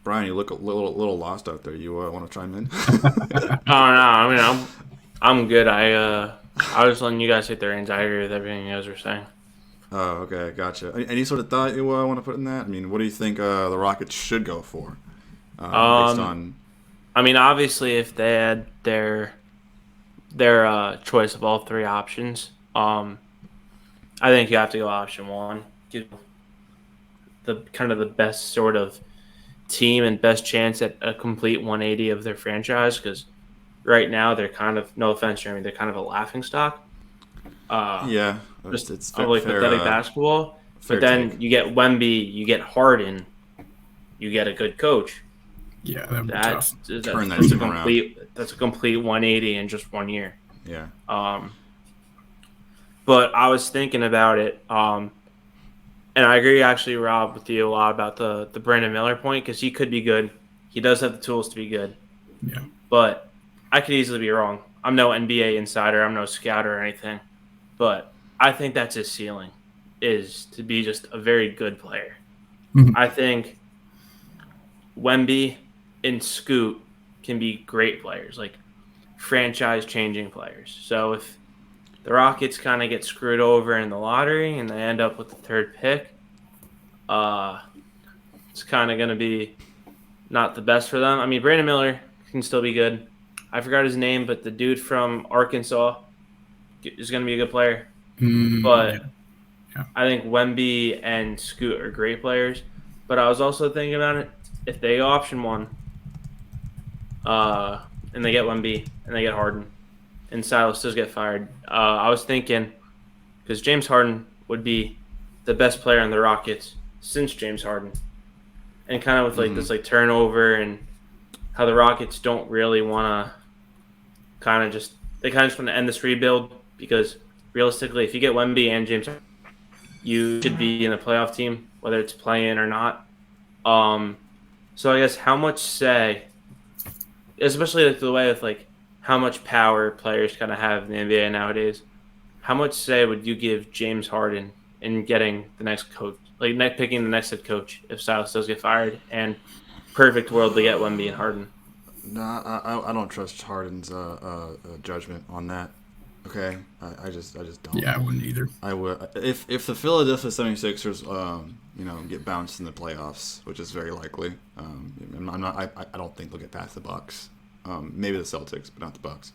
Brian, you look a little lost out there. You want to chime in? Oh no, I mean I'm good. I was letting you guys take their anxiety with everything you guys were saying. Oh, okay, gotcha. Any sort of thought you want to put in that? I mean, what do you think the Rockets should go for? Based on, I mean, obviously, if they had their choice of all three options, I think you have to go option one. Give the kind of the best sort of team and best chance at a complete 180 of their franchise, because right now they're kind of, no offense, Jeremy, they're kind of a laughingstock. It's probably pathetic basketball. But then you get Wemby, you get Harden, you get a good coach. Yeah, that'd be tough. Turn that team around. That's a complete 180 in just 1 year. Yeah. But I was thinking about it, and I agree actually, Rob, with you a lot about the Brandon Miller point, because he could be good. He does have the tools to be good. Yeah. But I could easily be wrong. I'm no NBA insider. I'm no scouter or anything. But I think that's his ceiling, is to be just a very good player. Mm-hmm. I think Wemby and Scoot can be great players, like franchise-changing players. So if the Rockets kind of get screwed over in the lottery and they end up with the third pick, it's kind of going to be not the best for them. I mean, Brandon Miller can still be good. I forgot his name, but the dude from Arkansas is going to be a good player. But yeah. I think Wemby and Scoot are great players. But I was also thinking about it. If they go option one, and they get Wemby and they get Harden, and Silas does get fired, I was thinking, because James Harden would be the best player on the Rockets since James Harden, and kind of with this turnover and how the Rockets don't really want to want to end this rebuild, because realistically, if you get Wemby and James Harden, you should be in a playoff team, whether it's play-in or not. So I guess how much say, especially the way with how much power players kind of have in the NBA nowadays, how much say would you give James Harden in getting the next coach, picking the next head coach if Silas does get fired, and perfect world to get Wemby and Harden? No, I don't trust Harden's judgment on that. Okay, I just don't. Yeah, I wouldn't either. I would if the Philadelphia 76ers get bounced in the playoffs, which is very likely. I don't think they'll get past the Bucks. Maybe the Celtics, but not the Bucks.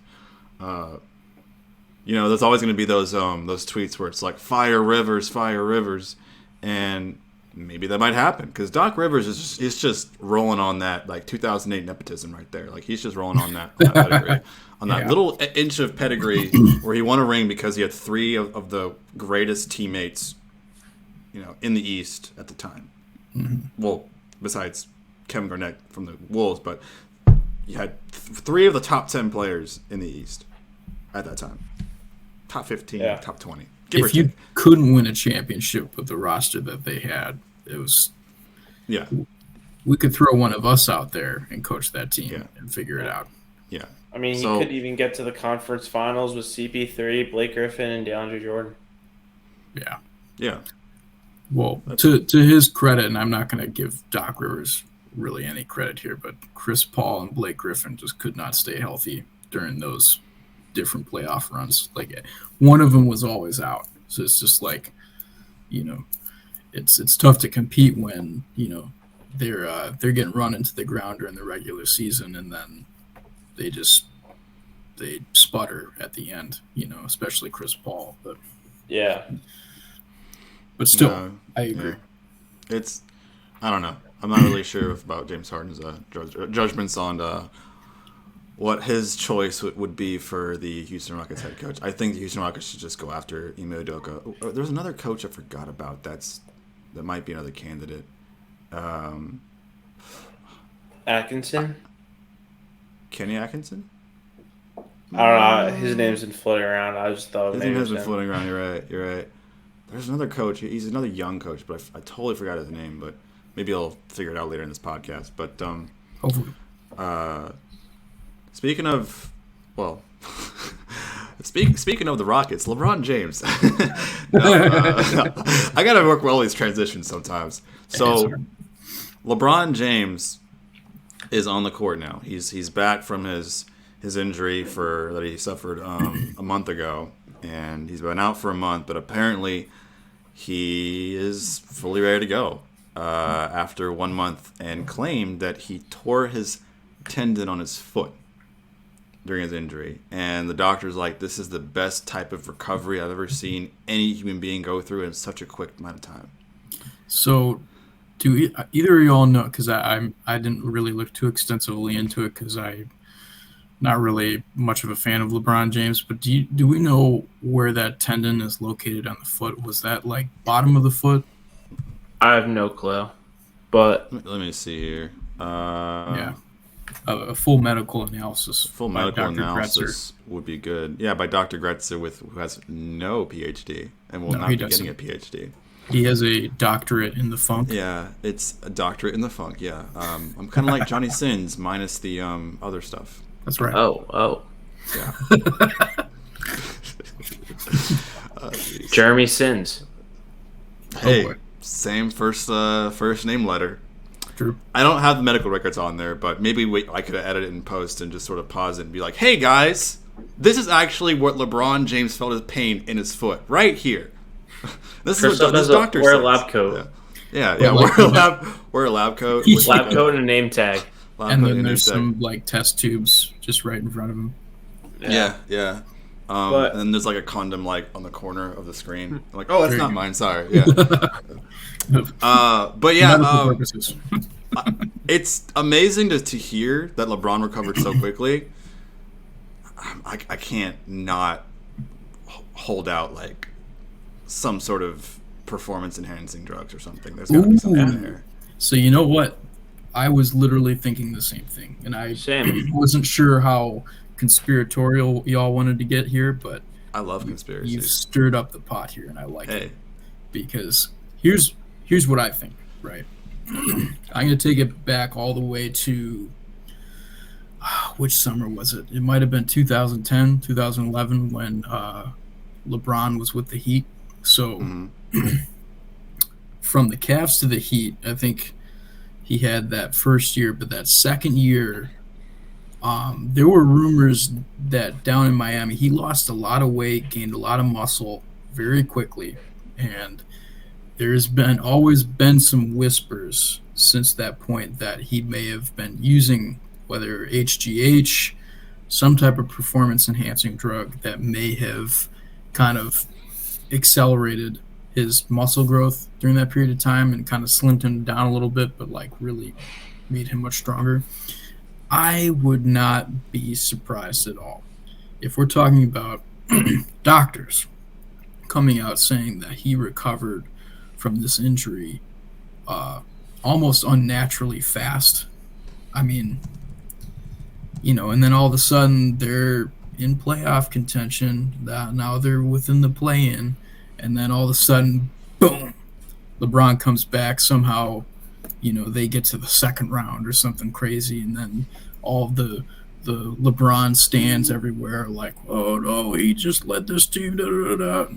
There's always going to be those tweets where it's like fire Rivers, and maybe that might happen because Doc Rivers is just rolling on that 2008 nepotism right there. He's just rolling on that pedigree, on that little inch of pedigree where he won a ring because he had three of the greatest teammates, in the East at the time. Mm-hmm. Well, besides Kevin Garnett from the Wolves, but you had three of the top 10 players in the East at that time. Top 15, top 20. If you couldn't win a championship with the roster that they had, it was we could throw one of us out there and coach that team and figure it out. Yeah. I mean, you could even get to the conference finals with CP3, Blake Griffin, and DeAndre Jordan. Yeah. Yeah. Well, to his credit, and I'm not going to give Doc Rivers really any credit here, but Chris Paul and Blake Griffin just could not stay healthy during those different playoff runs. Like, one of them was always out. So it's just like, it's tough to compete when, they're getting run into the ground during the regular season, and then they sputter at the end, especially Chris Paul. But still, I agree. Yeah. I don't know. I'm not really sure about James Harden's judgments on what his choice would be for the Houston Rockets head coach. I think the Houston Rockets should just go after Ime Udoka. There's another coach I forgot about that might be another candidate. Atkinson? Kenny Atkinson? I don't know. His name's been floating around. I just thought his maybe name has been floating around. You're right. There's another coach. He's another young coach, but I totally forgot his name. But maybe I'll figure it out later in this podcast. But hopefully. Speaking of, speaking of the Rockets, LeBron James. I gotta work with all these transitions sometimes. So, LeBron James is on the court now. He's back from his injury that he suffered a month ago, and he's been out for a month. But apparently, he is fully ready to go after 1 month, and claimed that he tore his tendon on his foot during his injury. And the doctor's like, this is the best type of recovery I've ever seen any human being go through in such a quick amount of time. So, do either of y'all know? Because I didn't really look too extensively into it because I'm not really much of a fan of LeBron James. But do we know where that tendon is located on the foot? Was that like bottom of the foot? I have no clue. But let me see here. Yeah. A full medical analysis. Full medical analysis would be good. Yeah, by Dr. Gretzer, who has no PhD and will not be getting a PhD. He has a doctorate in the funk. Yeah, it's a doctorate in the funk. Yeah, I'm kind of like Johnny Sins minus the other stuff. That's right. Oh. Yeah. Jeremy Sins. Hey, same first name letter. True. I don't have the medical records on there, but maybe I could have edited it in post and just sort of pause it and be like, hey guys, this is actually what LeBron James felt his pain in his foot right here. This is what this doctor says. Wear a lab coat. Yeah. Wear a lab coat. Lab coat and a name tag. And then there's some like test tubes just right in front of him. Yeah. And then there's like a condom like on the corner of the screen. I'm like, oh, that's not mine. Sorry. Yeah. But yeah, it's amazing to hear that LeBron recovered so quickly. I can't not hold out like some sort of performance enhancing drugs or something. There's got to be something there. So you know what? I was literally thinking the same thing, and I wasn't sure how conspiratorial y'all wanted to get here, but I love conspiracy. You've stirred up the pot here, and I like it because here's what I think. Right, I'm gonna take it back all the way to which summer was it? It might have been 2010, 2011 when LeBron was with the Heat. So from the Cavs to the Heat, I think he had that first year, but that second year, there were rumors that down in Miami, he lost a lot of weight, gained a lot of muscle very quickly, and there's always been some whispers since that point that he may have been using whether HGH, some type of performance-enhancing drug that may have kind of accelerated his muscle growth during that period of time and kind of slimmed him down a little bit, but like really made him much stronger. I would not be surprised at all if we're talking about doctors coming out saying that he recovered from this injury almost unnaturally fast. I mean, and then all of a sudden they're in playoff contention. Now they're within the play-in, and then all of a sudden, boom, LeBron comes back somehow. They get to the second round or something crazy, and then all of the the LeBron stands everywhere, like, oh no, he just led this team. Da, da, da.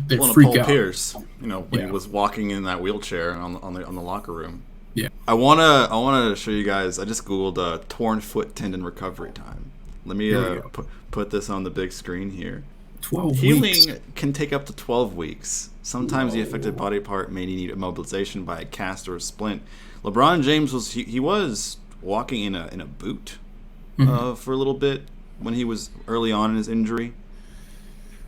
They freak Paul out. Pierce, when he was walking in that wheelchair on the locker room. Yeah. I wanna show you guys. I just googled torn foot tendon recovery time. Let me put this on the big screen here. 12 Healing weeks. can take up to 12 weeks. Sometimes the affected body part may need immobilization by a cast or a splint. LeBron James was walking in a boot for a little bit when he was early on in his injury.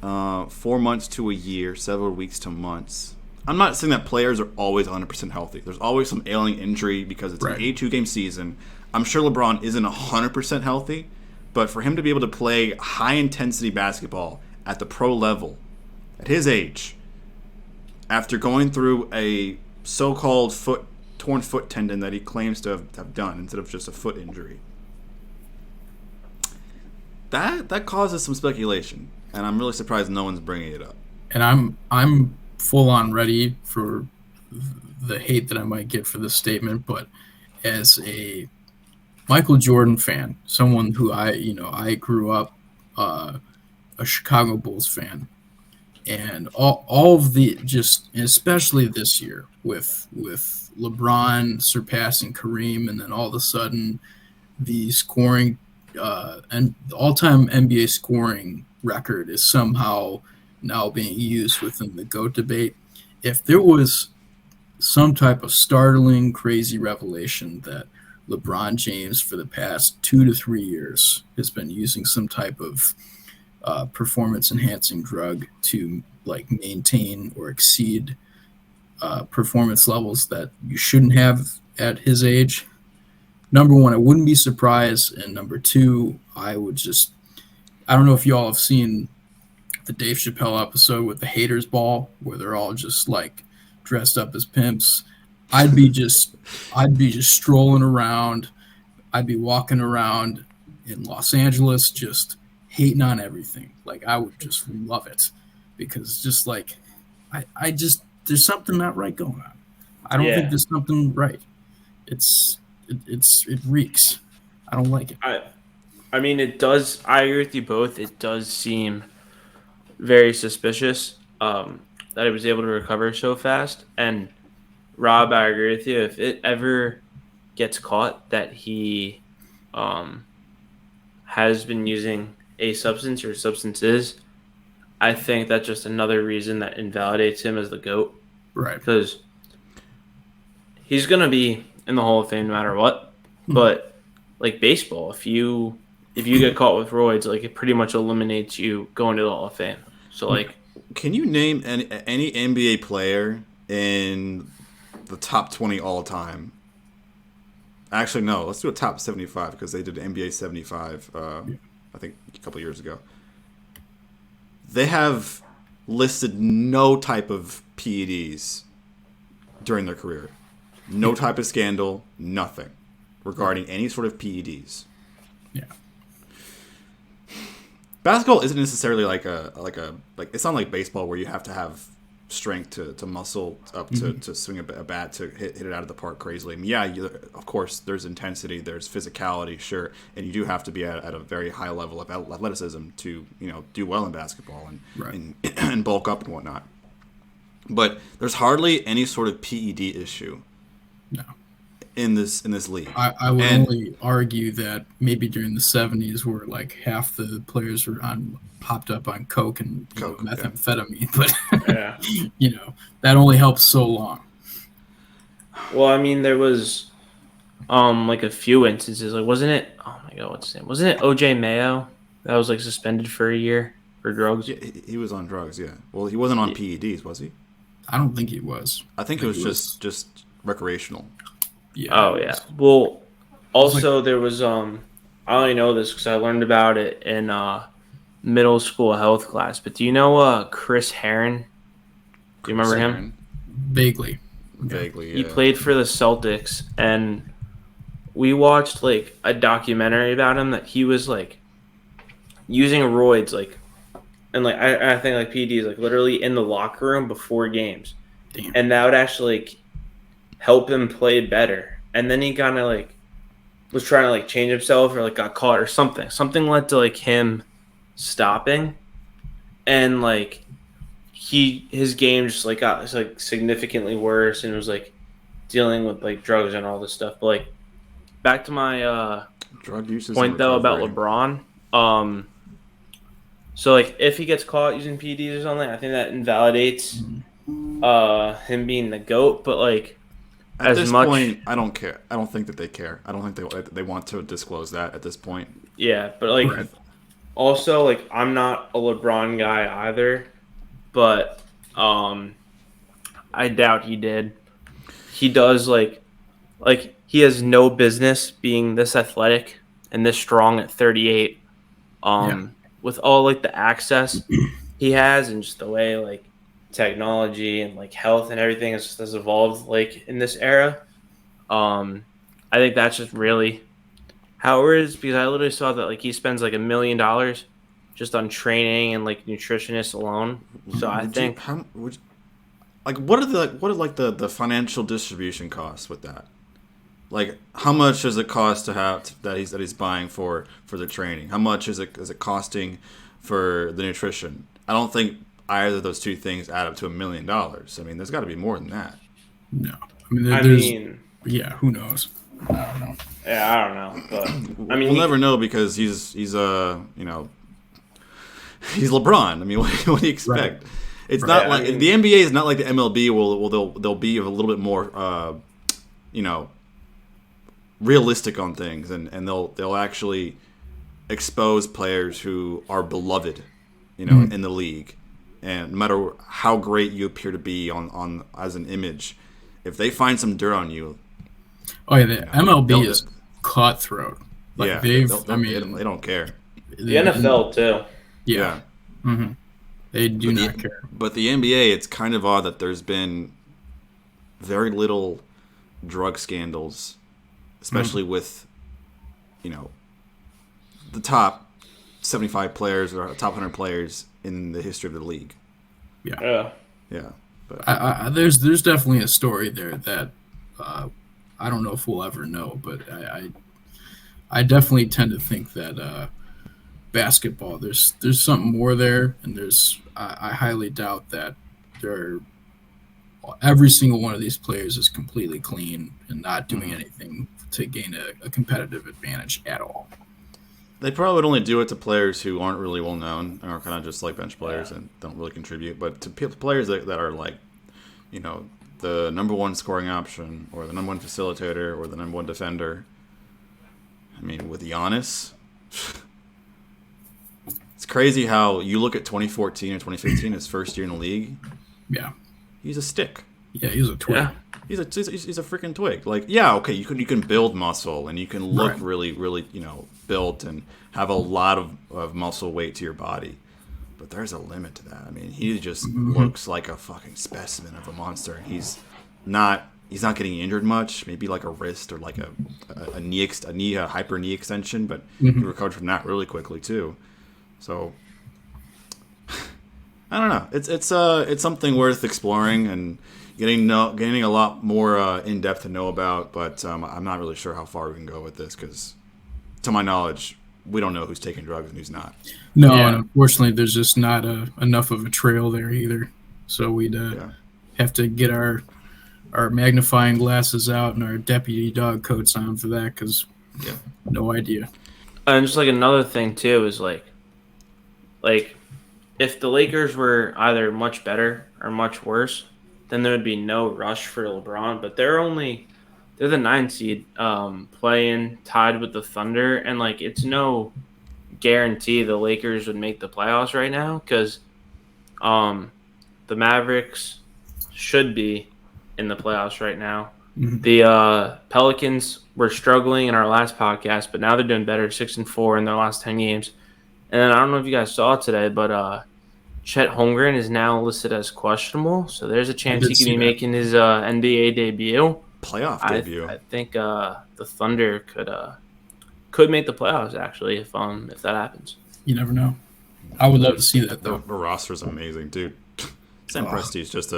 4 months to a year, several weeks to months. I'm not saying that players are always 100% healthy. There's always some ailing injury because it's an 82-game season. I'm sure LeBron isn't 100% healthy, but for him to be able to play high-intensity basketball at the pro level, at his age, after going through a so-called torn foot tendon that he claims to have done instead of just a foot injury, that causes some speculation, and I'm really surprised no one's bringing it up. And I'm full on ready for the hate that I might get for this statement, but as a Michael Jordan fan, someone who I grew up a Chicago Bulls fan, and all of the especially this year with LeBron surpassing Kareem, and then all of a sudden the scoring and the all-time NBA scoring record is somehow now being used within the GOAT debate. If there was some type of startling, crazy revelation that LeBron James for the past 2 to 3 years has been using some type of performance-enhancing drug to maintain or exceed performance levels that you shouldn't have at his age, number one, I wouldn't be surprised, and number two, I don't know if y'all have seen the Dave Chappelle episode with the haters ball, where they're all just dressed up as pimps. I'd be just strolling around. I'd be walking around in Los Angeles, just hating on everything. I would just love it, because there's something not right going on. I don't think there's something right. It reeks. I don't like it. I mean, it does. I agree with you both. It does seem very suspicious that he was able to recover so fast. And Rob, I agree with you. If it ever gets caught that he has been using a substance or substances, I think that's just another reason that invalidates him as the GOAT. Right. Because he's going to be in the Hall of Fame no matter what. But baseball, if you get caught with roids, it pretty much eliminates you going to the Hall of Fame. So can you name any NBA player in the top 20 all time? Actually, no. Let's do a top 75, because they did NBA 75, I think a couple years ago. They have listed no type of PEDs during their career. No type of scandal, nothing regarding any sort of PEDs. Yeah. Basketball isn't necessarily it's not like baseball where you have to have strength to muscle up to swing a bat to hit it out of the park crazily. I mean, of course, there's intensity, there's physicality, sure, and you do have to be at a very high level of athleticism to do well in basketball and bulk up and whatnot. But there's hardly any sort of PED issue. No. In this league. I would only argue that maybe during the 70s where half the players were popped up on coke and methamphetamine, but that only helps so long. Well, I mean, there was a few instances, wasn't it? Oh my God, what's his name? Wasn't it OJ Mayo that was suspended for a year for drugs? Yeah, he was on drugs. Yeah. Well, he wasn't on PEDs, was he? I don't think he was. I think it was just recreational. Yeah. Oh yeah. Well, also there was I only know this because I learned about it in middle school health class. But do you know Chris Herron? Do you remember him? Vaguely. Yeah. He played for the Celtics, and we watched a documentary about him that he was using roids and I think PEDs literally in the locker room before games. Damn. And that would actually help him play better. And then he kind of was trying to like change himself or like got caught or something. Something led to like him stopping, and like his game just like got like significantly worse, and it was like dealing with like drugs and all this stuff. But like back to my drug use point though about LeBron. So like if he gets caught using PEDs or something, I think that invalidates him being the GOAT. But like at this point, I don't care. I don't think that they care. I don't think they want to disclose that at this point. Yeah, but like also like I'm not a LeBron guy either, but I doubt he did. He does like he has no business being this athletic and this strong at 38. With all like the access he has and just the way like technology and like health and everything has evolved like in this era. I think that's just really how it is, because I literally saw that like he spends like $1 million just on training and like nutritionists alone. So I think what are the financial distribution costs with that? Like, how much does it cost to have that he's buying for the training? How much is it costing for the nutrition? I don't think either of those two things add up to $1 million. I mean, there's got to be more than that. No, I mean, who knows? I don't know. Yeah, I don't know, but I mean, we'll never know because he's LeBron. I mean, what do you expect? Right. It's not like the NBA is not like the MLB. They'll be a little bit more, realistic on things, and they'll actually expose players who are beloved, in the league, and no matter how great you appear to be on as an image, if they find some dirt on you. Oh yeah, the MLB is cutthroat. Like they don't care. The NFL too. Yeah. Mm-hmm. They do not care. But the NBA, it's kind of odd that there's been very little drug scandals, especially with, the top 75 players or top 100 players in the history of the league. Yeah. But there's definitely a story there that I don't know if we'll ever know, but I definitely tend to think that basketball, there's something more there, and I highly doubt that every single one of these players is completely clean and not doing anything to gain a competitive advantage at all. They probably would only do it to players who aren't really well known and are kind of just like bench players and don't really contribute. But to players that are like, the number one scoring option or the number one facilitator or the number one defender. I mean, with Giannis, it's crazy how you look at 2014 and 2015, his first year in the league. Yeah, he's a stick. Yeah, he's a twig. Yeah. He's a freaking twig. Like, yeah, okay, you can build muscle and you can look really, really, built and have a lot of muscle weight to your body, but there's a limit to that. I mean, he just looks like a fucking specimen of a monster. He's not getting injured much. Maybe like a wrist or like a hyper knee extension, but he recovered from that really quickly too. So I don't know. It's something worth exploring and getting a lot more in depth to know about. But I'm not really sure how far we can go with this because, to my knowledge, we don't know who's taking drugs and who's not. No, and unfortunately, there's just not enough of a trail there either. So we'd have to get our magnifying glasses out and our deputy dog coats on for that because no idea. And just like another thing too is like if the Lakers were either much better or much worse, then there would be no rush for LeBron. But they're the 9 seed, playing tied with the Thunder, and like it's no guarantee the Lakers would make the playoffs right now because the Mavericks should be in the playoffs right now. Mm-hmm. The Pelicans were struggling in our last podcast, but now they're doing better, 6-4 in their last 10 games. And then I don't know if you guys saw today, but Chet Holmgren is now listed as questionable, so there's a chance he could be making his NBA debut. Playoff debut. I think the Thunder could make the playoffs actually if that happens. You never know. I would love to see that though. The roster's amazing, dude. Sam Presti's just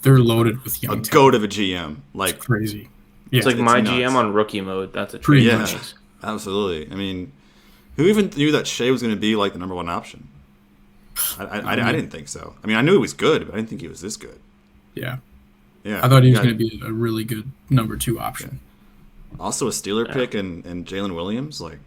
they're loaded with young goat of a GM. Like it's crazy. Yeah, It's like my nuts. GM on rookie mode. That's a Pretty trade. much. Yeah, absolutely. I mean, who even knew that Shea was going to be like the number one option? I didn't think so. I mean, I knew he was good, but I didn't think he was this good. Yeah. Yeah, I thought he was going to be a really good number 2 option. Also, a Steeler pick and Jalen Williams, like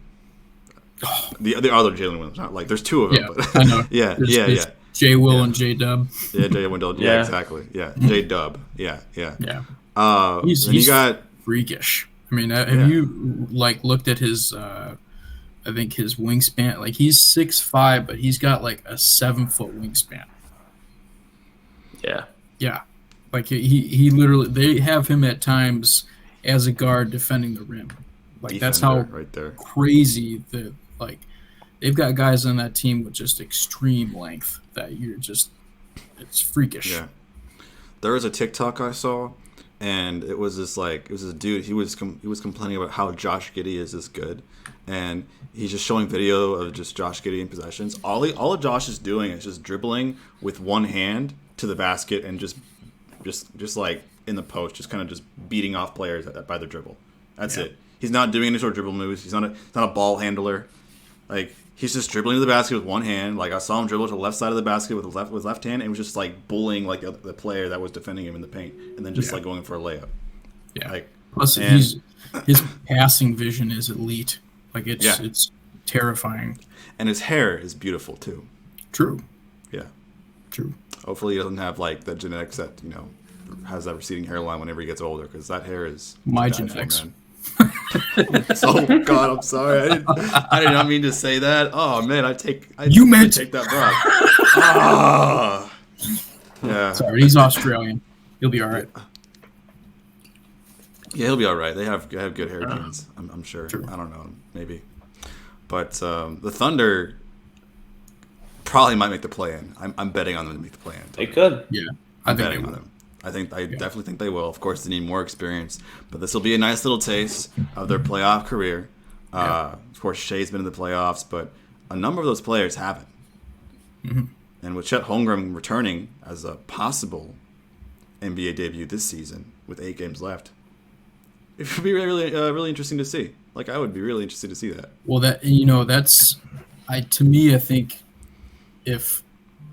the other Jalen Williams, not like there's 2 of them. Yeah, But I know. yeah. J. Will and J. Dub. Yeah, Jay Wendell. Yeah, Yeah. exactly. Yeah, J Dub. Yeah. Yeah. He's He's got freakish. I mean, have you like looked at his? I think his wingspan. Like he's 6'5", but he's got like a 7-foot wingspan. Yeah. Yeah, like he literally. They have him at times as a guard defending the rim. Like that's how right there. crazy the like. They've got guys on that team with just extreme length that it's freakish. Yeah. There was a TikTok I saw, and it was this dude. He was complaining about how Josh Giddey is this good, and he's just showing video of just Josh Giddey in possessions. All Josh is doing is just dribbling with one hand to the basket and just like in the post, just kind of just beating off players by the dribble. That's it. He's not doing any sort of dribble moves. He's not a ball handler. Like he's just dribbling to the basket with one hand. Like I saw him dribble to the left side of the basket with left hand, and it was just like bullying like the player that was defending him in the paint, and then just like going for a layup. Yeah. Like Plus, his passing vision is elite. Like it's terrifying. And his hair is beautiful too. True. Yeah. True. Hopefully he doesn't have like the genetics that has that receding hairline whenever he gets older, because that hair is My to die for, genetics. man. Oh God, I'm sorry. I did not mean to say that. Oh man, I take that back. Ah. Yeah. Sorry, he's Australian. He'll be all right. Yeah, he'll be all right. They have good hair genes. I'm sure. True. I don't know, maybe. But the Thunder probably might make the play-in. I'm betting on them to make the play-in. They could. Yeah, I'm betting on them. I definitely think they will. Of course, they need more experience, but this will be a nice little taste of their playoff career. Of course, Shea's been in the playoffs, but a number of those players haven't. Mm-hmm. And with Chet Holmgren returning as a possible NBA debut this season with 8 games left, it would be really, really interesting to see. Like, I would be really interested to see that. Well, to me, I think if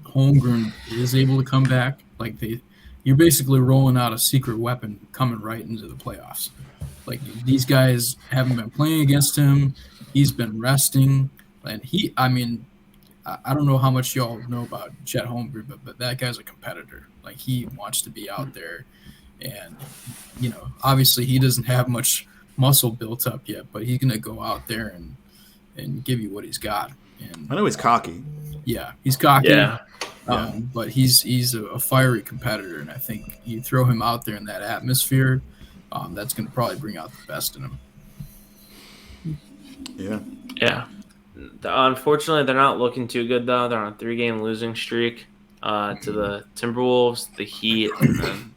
Holmgren is able to come back, like you're basically rolling out a secret weapon coming right into the playoffs. Like these guys haven't been playing against him. He's been resting, and I don't know how much y'all know about Chet Holmgren, but that guy's a competitor. Like he wants to be out there, and obviously he doesn't have much muscle built up yet, but he's gonna go out there and give you what he's got. And I know he's cocky. yeah, he's cocky. Yeah. But he's a fiery competitor, and I think you throw him out there in that atmosphere, that's going to probably bring out the best in him. Yeah. Yeah. Unfortunately, they're not looking too good, though. They're on a 3-game losing streak to the Timberwolves, the Heat, and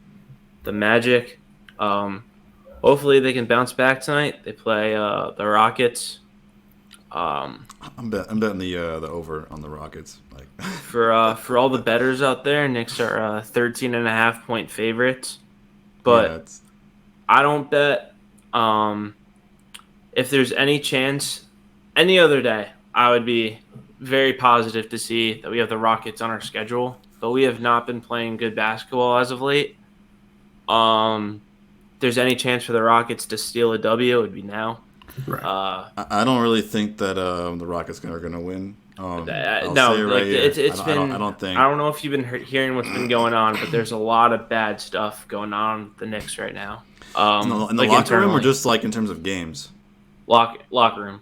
the Magic. Hopefully, they can bounce back tonight. They play the Rockets. I'm betting the over on the Rockets. Like For all the bettors out there, Knicks are 13.5-point favorites. But yeah, it's I don't bet. If there's any chance, any other day, I would be very positive to see that we have the Rockets on our schedule. But we have not been playing good basketball as of late. If there's any chance for the Rockets to steal a W, it would be now. Right. I don't really think that the Rockets are going to win. I don't know if you've been hearing what's been going on, but there's a lot of bad stuff going on with the Knicks right now. In the locker room, or just like in terms of games? Locker room.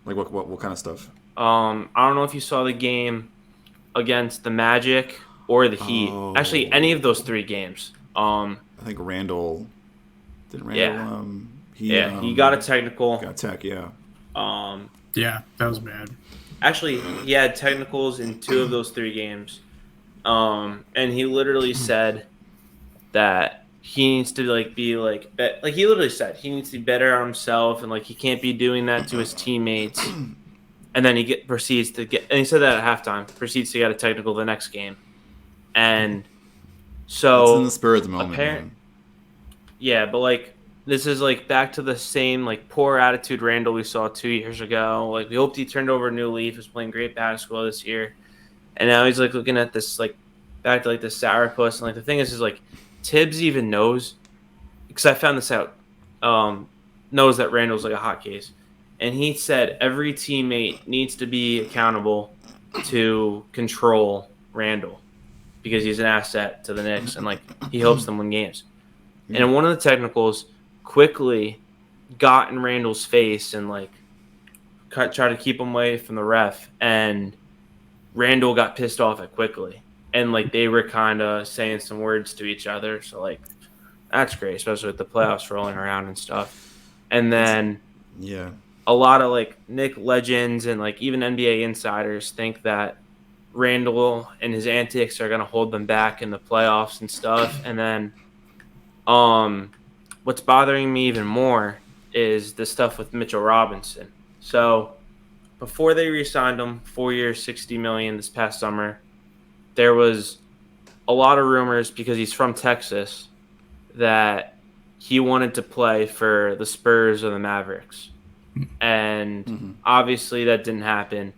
Like what kind of stuff? I don't know if you saw the game against the Magic or the Heat. Actually, any of those 3 games. I think Randall. Didn't Randall? Yeah. He got a technical. Got tech, yeah. Yeah, that was bad. Actually, he had technicals in 2 of those 3 games. And he literally said that he needs to he literally said he needs to be better on himself, and he can't be doing that to his teammates. And then he proceeds to get, and he said that at halftime, proceeds to get a technical the next game. And so it's in the spirit of the moment, man. Yeah, but this is like back to the same like poor attitude Randall we saw 2 years ago. Like we hoped he turned over a new leaf, was playing great basketball this year, and now he's like looking at this like back to like the sourpuss. And like the thing is like Tibbs even knows, because I found this out, knows that Randall's like a hot case, and he said every teammate needs to be accountable to control Randall because he's an asset to the Knicks and like he helps them win games. And in one of the technicals, quickly got in Randall's face and like try to keep him away from the ref, and Randall got pissed off at Quickly, and like they were kind of saying some words to each other. So like that's great, especially with the playoffs rolling around and stuff. And then a lot of like Knick legends and like even NBA insiders think that Randall and his antics are gonna hold them back in the playoffs and stuff. And then what's bothering me even more is the stuff with Mitchell Robinson. So before they re-signed him, 4 years, $60 million this past summer, there was a lot of rumors because he's from Texas that he wanted to play for the Spurs or the Mavericks. And obviously that didn't happen.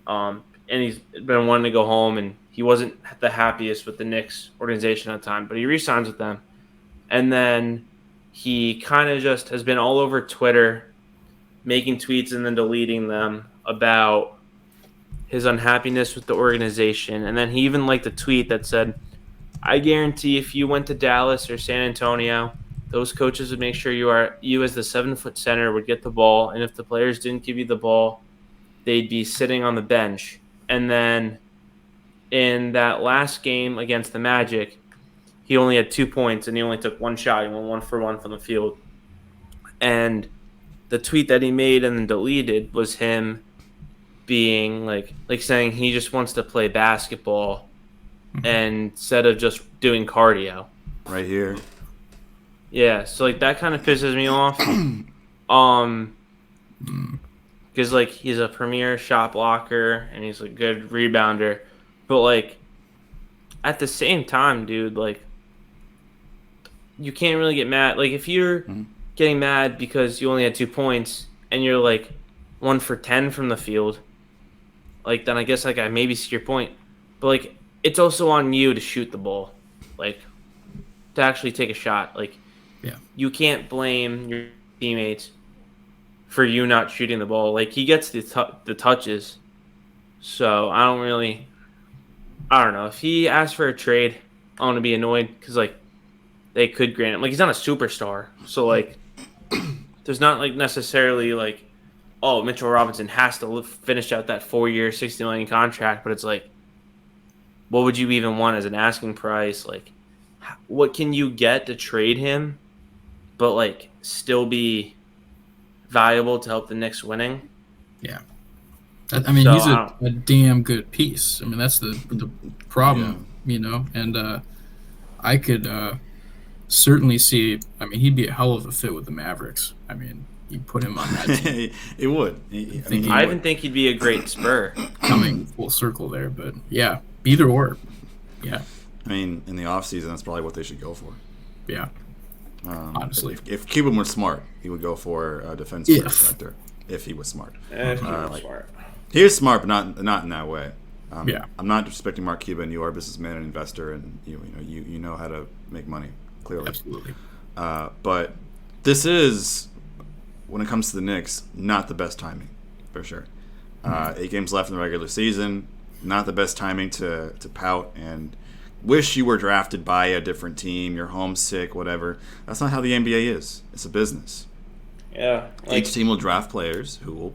And he's been wanting to go home, and he wasn't the happiest with the Knicks organization at the time, but he re-signs with them. And then he kind of just has been all over Twitter, making tweets and then deleting them about his unhappiness with the organization. And then he even liked a tweet that said, I guarantee if you went to Dallas or San Antonio, those coaches would make sure you as the 7-foot center would get the ball. And if the players didn't give you the ball, they'd be sitting on the bench. And then in that last game against the Magic, he only had 2 points and he only took one shot. He went 1 for 1 from the field. And the tweet that he made and then deleted was him being like saying he just wants to play basketball instead of just doing cardio. Right here. Yeah, so like that kind of pisses me off. Because like he's a premier shot blocker and he's a good rebounder, but like at the same time, dude, like you can't really get mad. Like if you're getting mad because you only had 2 points and you're like 1 for 10 from the field, like then I guess like I maybe see your point, but like it's also on you to shoot the ball, like to actually take a shot. Like you can't blame your teammates for you not shooting the ball. Like he gets the touches, so I don't know. If he asks for a trade, I'm gonna be annoyed because like they could grant him. Like he's not a superstar, so like there's not like necessarily like, oh, Mitchell Robinson has to finish out that 4-year, $60 million contract. But it's like, what would you even want as an asking price? Like, what can you get to trade him, but like still be valuable to help the Knicks winning? Yeah. I mean, so, he's a damn good piece. I mean, that's the problem, you know. And I could certainly see. I mean, he'd be a hell of a fit with the Mavericks. I mean, you put him on that team. It would. I even think he'd be a great Spur. Coming full circle there, but yeah, either or. Yeah. I mean, in the offseason, that's probably what they should go for. Yeah. Honestly, if Cuban was smart, he would go for a defensive director. If he was smart. If he was smart. He is smart, but not in that way. Yeah. I'm not disrespecting Mark Cuban. You are a businessman and investor, and you know how to make money, clearly. Absolutely. But this is, when it comes to the Knicks, not the best timing, for sure. 8 games left in the regular season. Not the best timing to pout and wish you were drafted by a different team. You're homesick, whatever. That's not how the NBA is. It's a business. Yeah. Each team will draft players who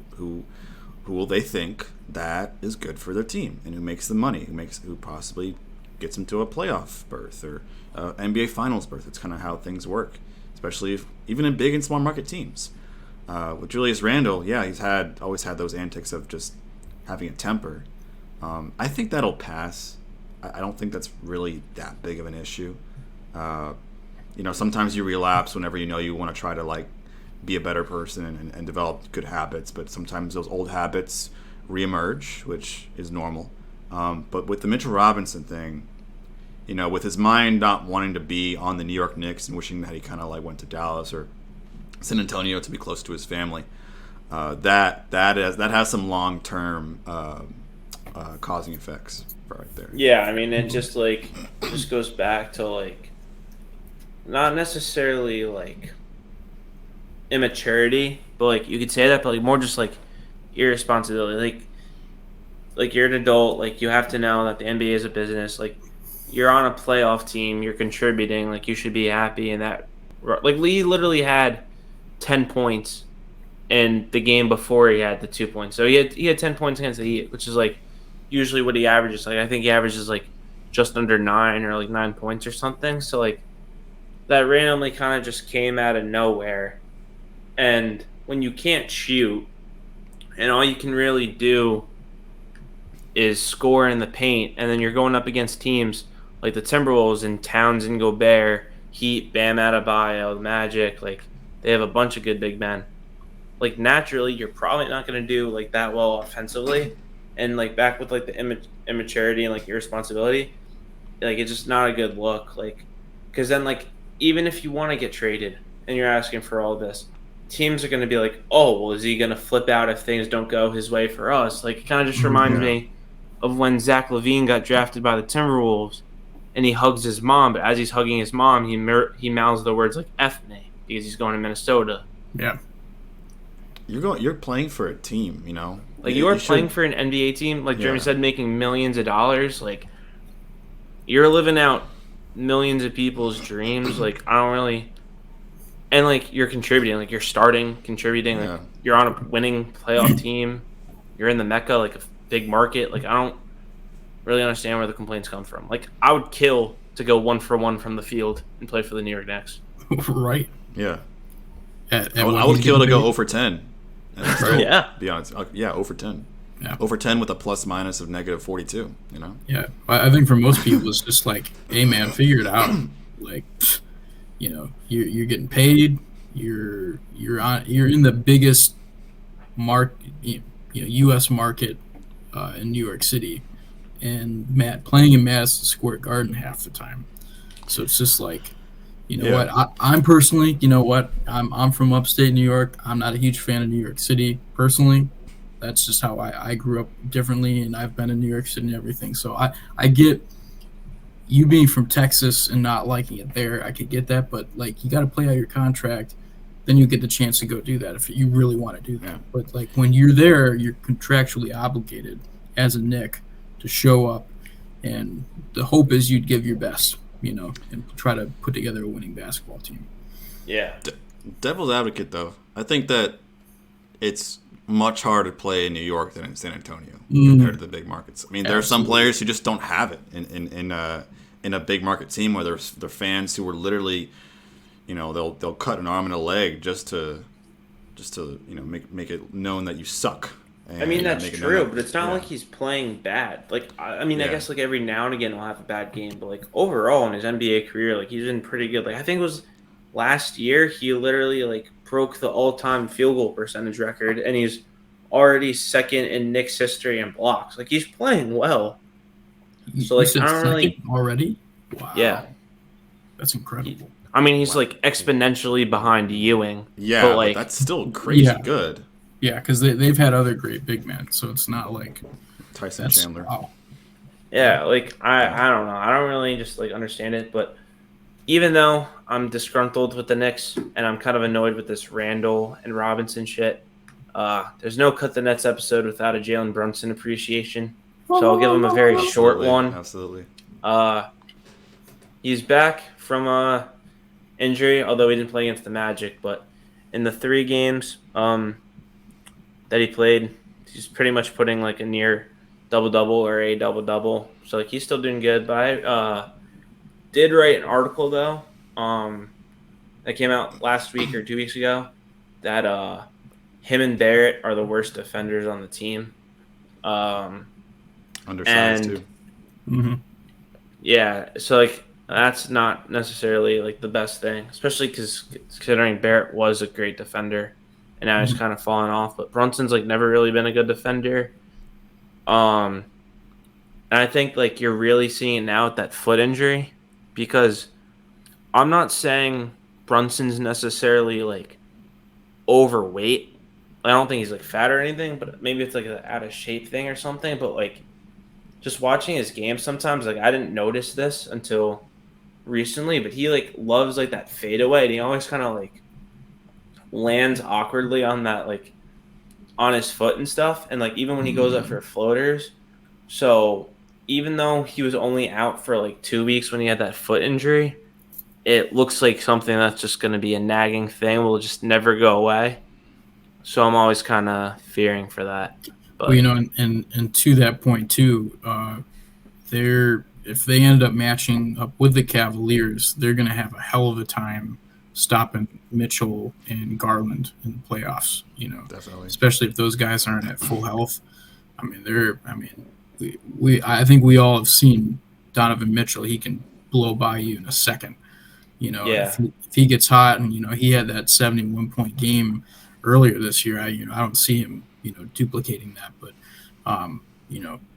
will they think that is good for their team and who makes the money, who possibly gets them to a playoff berth or NBA Finals berth. It's kind of how things work, especially even in big and small market teams. With Julius Randle, yeah, he's always had those antics of just having a temper. I think that'll pass. I don't think that's really that big of an issue. Sometimes you relapse whenever you want to try to like be a better person and develop good habits, but sometimes those old habits reemerge, which is normal. But with the Mitchell Robinson thing, with his mind not wanting to be on the New York Knicks and wishing that he kind of like went to Dallas or San Antonio to be close to his family. That has some long-term causing effects right there. Yeah, I mean, it just goes back to like not necessarily like immaturity, but like you could say that, but like more just like irresponsibility. Like you're an adult, like you have to know that the NBA is a business. Like you're on a playoff team, you're contributing, like you should be happy. And that, like Lee literally had 10 points in the game before he had the 2 points. So he had 10 points against the Heat, which is like usually what he averages. Like I think he averages like just under 9 or like 9 points or something. So like that randomly kind of just came out of nowhere. And when you can't shoot and all you can really do is score in the paint, and then you're going up against teams like the Timberwolves and Towns and Gobert, Heat, Bam Adebayo, the Magic, like they have a bunch of good big men. Like naturally, you're probably not going to do like that well offensively, and like back with like the immaturity and like irresponsibility, like it's just not a good look. Like, because then like even if you want to get traded and you're asking for all this, teams are going to be like, oh, well, is he going to flip out if things don't go his way for us? Like it kind of just reminds me of when Zach LaVine got drafted by the Timberwolves, and he hugs his mom, but as he's hugging his mom, he mouths the words like "F me" because he's going to Minnesota. Yeah. You're playing for a team, you know. Like you are playing for an NBA team, like Jeremy said, making millions of dollars. Like you're living out millions of people's dreams. Like I don't really, and like you're contributing, like you're contributing. Like you're on a winning playoff team. You're in the Mecca, like a big market. Like I don't really understand where the complaints come from. Like I would kill to go 1-for-1 from the field and play for the New York Knicks. Right. Yeah. I would kill to go 0-for-10. Yeah. Be honest. Yeah, 0-for-10. Yeah. 0-for-10 with a plus minus of -42. You know. Yeah. I think for most people, it's just like, hey man, figure it out. Like, you know, you're getting paid. You're in the biggest U.S. market in New York City, and playing in Madison Square Garden half the time. So it's just like, you know what? I'm personally, you know what? I'm from upstate New York. I'm not a huge fan of New York City personally. That's just how I grew up differently, and I've been in New York City and everything. So I get you being from Texas and not liking it there. I could get that, but like you got to play out your contract. Then you get the chance to go do that if you really want to do that. But like when you're there, you're contractually obligated as a Knick to show up, and the hope is you'd give your best, you know, and try to put together a winning basketball team. Yeah. Devil's advocate, though, I think that it's much harder to play in New York than in San Antonio compared to the big markets. I mean, there are some players who just don't have it in a big market team where there's fans who are literally, you know, they'll cut an arm and a leg just to you know make it known that you suck. I mean, that's true, but it's not like he's playing bad. Like, I mean, I guess like every now and again he'll have a bad game, but like overall in his NBA career, like he's been pretty good. Like I think it was last year he literally like broke the all-time field goal percentage record, and he's already second in Knicks history in blocks. Like he's playing well. So like I don't really already. Wow. Yeah, that's incredible. I mean, he's like exponentially behind Ewing. Yeah, but like that's still crazy good. Yeah, because they've had other great big men, so it's not like Tyson Chandler. Wow. Yeah, like I don't know. I don't really just like understand it, but even though I'm disgruntled with the Knicks and I'm kind of annoyed with this Randall and Robinson shit, there's no Cut the Nets episode without a Jalen Brunson appreciation. So I'll give him a very short one. Absolutely. He's back from injury, although he didn't play against the Magic, but in the 3 games that he played, he's pretty much putting like a near double-double or a double-double. So like he's still doing good. But I did write an article though that came out last week or 2 weeks ago that him and Barrett are the worst defenders on the team. Undersized too. Mm-hmm. Yeah, so like that's not necessarily like the best thing, especially because considering Barrett was a great defender and now he's kind of fallen off. But Brunson's like never really been a good defender. And I think like you're really seeing it now with that foot injury, because I'm not saying Brunson's necessarily like overweight. I don't think he's like fat or anything, but maybe it's like an out of shape thing or something. But like just watching his game sometimes, like I didn't notice this until recently, but he like loves like that fadeaway, and he always kind of like lands awkwardly on that like on his foot and stuff, and like even when he goes up for floaters. So even though he was only out for like 2 weeks when he had that foot injury, it looks like something that's just going to be a nagging thing, will just never go away. So I'm always kind of fearing for that. But Well, you know, and to that point too, if they end up matching up with the Cavaliers, they're going to have a hell of a time stopping Mitchell and Garland in the playoffs. You know, Definitely. Especially if those guys aren't at full health. I think we all have seen Donovan Mitchell. He can blow by you in a second. You know, Yeah. if he gets hot, and you know he had that 71-point game earlier this year, I don't see him duplicating that. But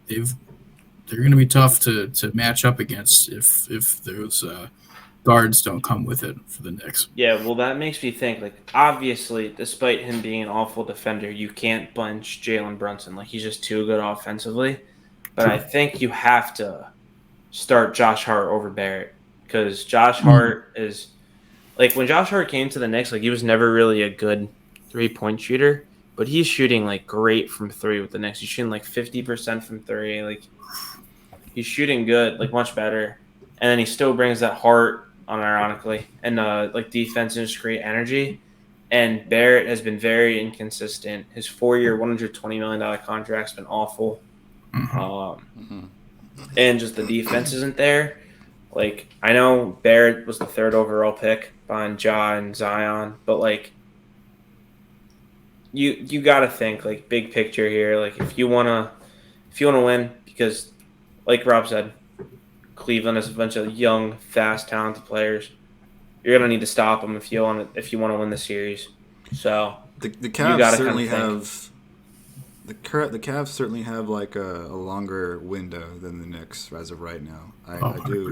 they're going to be tough to match up against if those guards don't come with it for the Knicks. Yeah, well, that makes me think, like, obviously, despite him being an awful defender, you can't bench Jalen Brunson. Like, he's just too good offensively. But I think you have to start Josh Hart over Barrett, because Josh Hart is – like, when Josh Hart came to the Knicks, like, he was never really a good three-point shooter, but he's shooting, like, great from three with the Knicks. He's shooting, like, 50% from three. Like, he's shooting good, like, much better. And then he still brings that heart – unironically, and like defense and just great energy. And Barrett has been very inconsistent. His 4-year, $120 million contract's been awful. And just the defense isn't there. Like, I know Barrett was the 3rd overall pick behind Ja and Zion, but like you gotta think like big picture here. Like if you wanna win, because like Rob said, Cleveland has a bunch of young, fast, talented players. You're gonna need to stop them if you want to win the series. So the Cavs certainly have the Cavs certainly have like a longer window than the Knicks as of right now. I do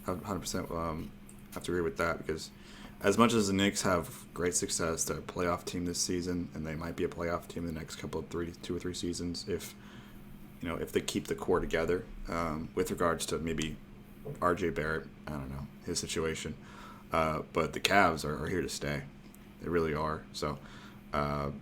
have 100% have to agree with that, because as much as the Knicks have great success, they're a playoff team this season, and they might be a playoff team in the next two or three seasons if they keep the core together, with regards to maybe R.J. Barrett, I don't know, his situation. But the Cavs are here to stay. They really are. So, and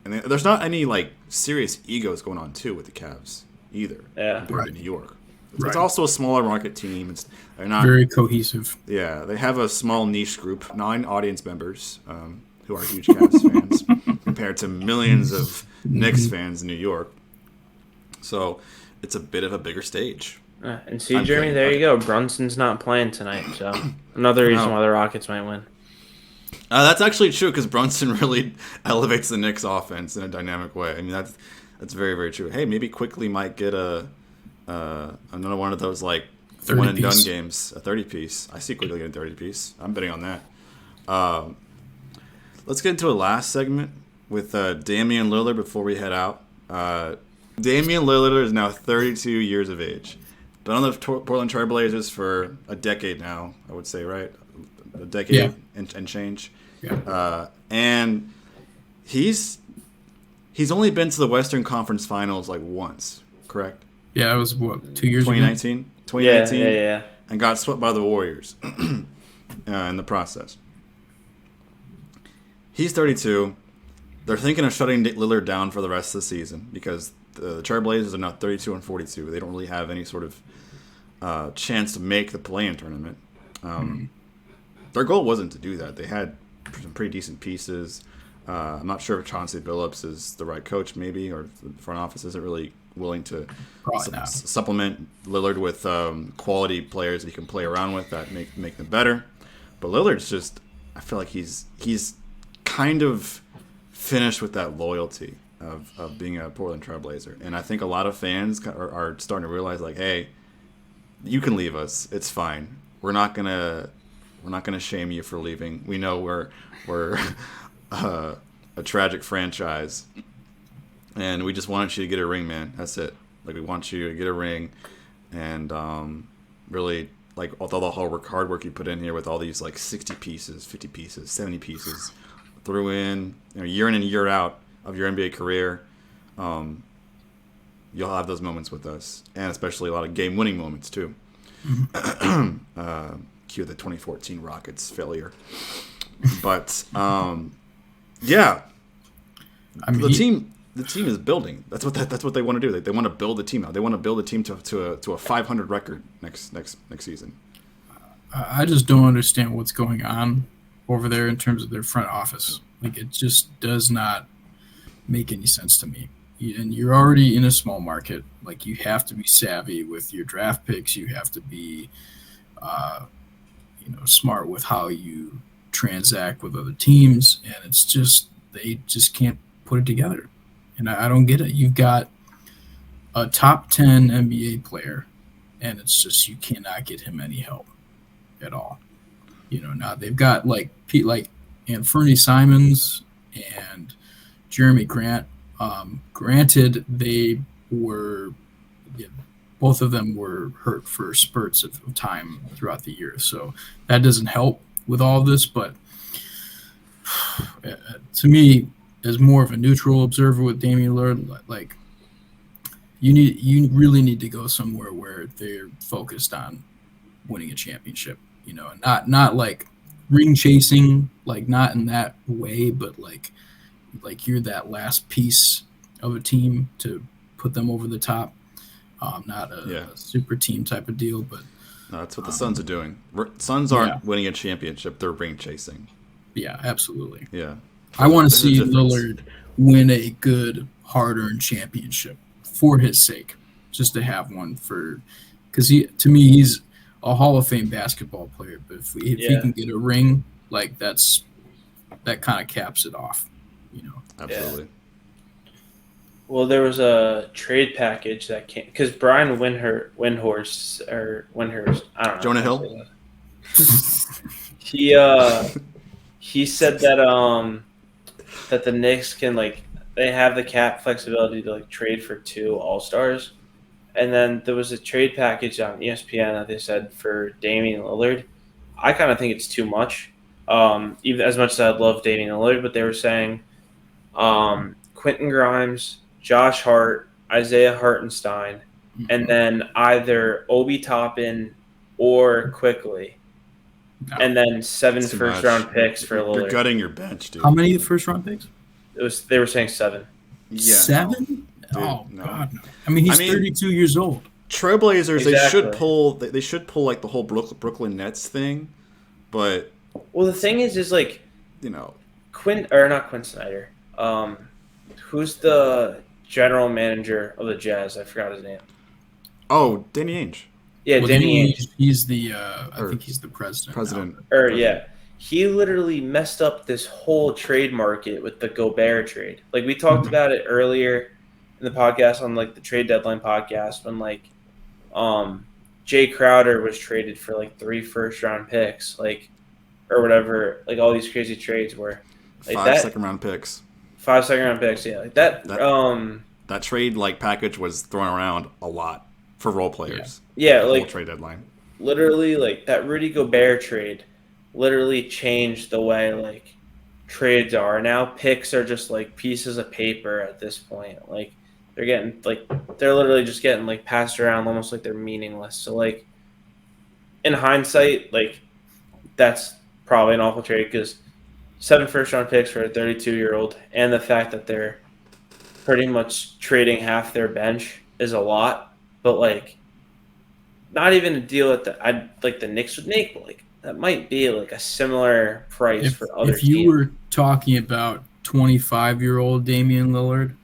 there's not any, like, serious egos going on, too, with the Cavs either, compared to New York. It's also a smaller market team. They're not very cohesive. Yeah, they have a small niche group, 9 audience members, who are huge Cavs fans, compared to millions of Knicks fans in New York. So it's a bit of a bigger stage. And see, Jeremy, there you go. Brunson's not playing tonight, so another reason why the Rockets might win. That's actually true, because Brunson really elevates the Knicks' offense in a dynamic way. I mean, that's very, very true. Hey, maybe Quickly might get another one of those like one and done games, a 30-piece. I see Quickly getting a 30-piece. I'm betting on that. Let's get into a last segment with Damian Lillard before we head out. Damian Lillard is now 32 years of age. Been on the Portland Trailblazers for a decade now, I would say, right? A decade and change. Yeah. And he's only been to the Western Conference Finals like once, correct? Yeah, it was, what, 2 years ago? 2019? Yeah. And got swept by the Warriors in the process. He's 32. They're thinking of shutting Lillard down for the rest of the season, because the Trailblazers are now 32-42. They don't really have any sort of chance to make the play-in tournament. Their goal wasn't to do that. They had some pretty decent pieces. I'm not sure if Chauncey Billups is the right coach, maybe, or the front office isn't really willing to supplement Lillard with quality players that he can play around with that make them better. But Lillard's just, I feel like he's kind of finished with that loyalty of being a Portland Trailblazer. And I think a lot of fans are starting to realize, like, hey, you can leave us. It's fine. We're not gonna shame you for leaving. We know we're a tragic franchise, and we just wanted you to get a ring, man. That's it. Like, we want you to get a ring, and really, like, all the hard work you put in here with all these, like, 60 pieces, 50 pieces, 70 pieces, threw in, year in and year out of your NBA career, you'll have those moments with us, and especially a lot of game-winning moments too. Cue the 2014 Rockets failure, but yeah, I mean, the team is building. That's what they want to do. They want to build the team out. They want to build a team to a 500 record next season. I just don't understand what's going on over there in terms of their front office. Like, it just does not make any sense to me. And you're already in a small market. Like, you have to be savvy with your draft picks. You have to be, smart with how you transact with other teams. And it's just, they just can't put it together. And I don't get it. You've got a top 10 NBA player, and it's just, you cannot get him any help at all. Now they've got like Anthony Simons and Jeremy Grant. Granted, they were both of them were hurt for spurts of time throughout the year, so that doesn't help with all of this. But to me, as more of a neutral observer with Damian Lillard, like, you really need to go somewhere where they're focused on winning a championship. Not like ring chasing, like not in that way, but like you're that last piece of a team to put them over the top. Not a super team type of deal, but no, that's what the Suns are doing. Suns aren't winning a championship; they're ring chasing. Yeah, absolutely. Yeah, I want to see Lillard win a good, hard-earned championship for his sake, just to have one because to me he's a Hall of Fame basketball player. But if he can get a ring, like that kind of caps it off. Absolutely. Yeah. Well, there was a trade package that came because Brian Windhorst, I don't know. Jonah Hill. He said that that the Knicks can they have the cap flexibility to trade for 2 All-Stars, and then there was a trade package on ESPN that they said for Damian Lillard. I kind of think it's too much. Even as much as I love Damian Lillard, but they were saying Quentin Grimes, Josh Hart, Isaiah Hartenstein, and then either Obi Toppin or Quickly. No. And then 7 first-round picks for Lillard. You're gutting your bench, dude. How many first-round picks? They were saying 7. Yeah, 7? No. Dude, God, no. I mean, he's 32 years old. Trailblazers, exactly. They should pull like the whole Brooklyn Nets thing, but the thing is not Quinn Snyder. Who's the general manager of the Jazz? I forgot his name. Oh, Danny Ainge. Yeah, Danny Ainge. He's the I think he's the president. He literally messed up this whole trade market with the Gobert trade. Like, we talked about it earlier in the podcast on the trade deadline podcast when Jay Crowder was traded for 3 first-round picks, or whatever, all these crazy trades were 5 second-round picks. 5 second-round picks, yeah, that trade package was thrown around a lot for role players. Yeah, whole trade deadline. Literally, that Rudy Gobert trade literally changed the way trades are. Now picks are just pieces of paper at this point. They're getting they're literally just getting passed around almost like they're meaningless. So in hindsight, that's probably an awful trade because 7 first-round picks for a 32-year-old, and the fact that they're pretty much trading half their bench is a lot. But not even a deal that the Knicks would make, but that might be a similar price for other teams. If you were talking about 25-year-old Damian Lillard,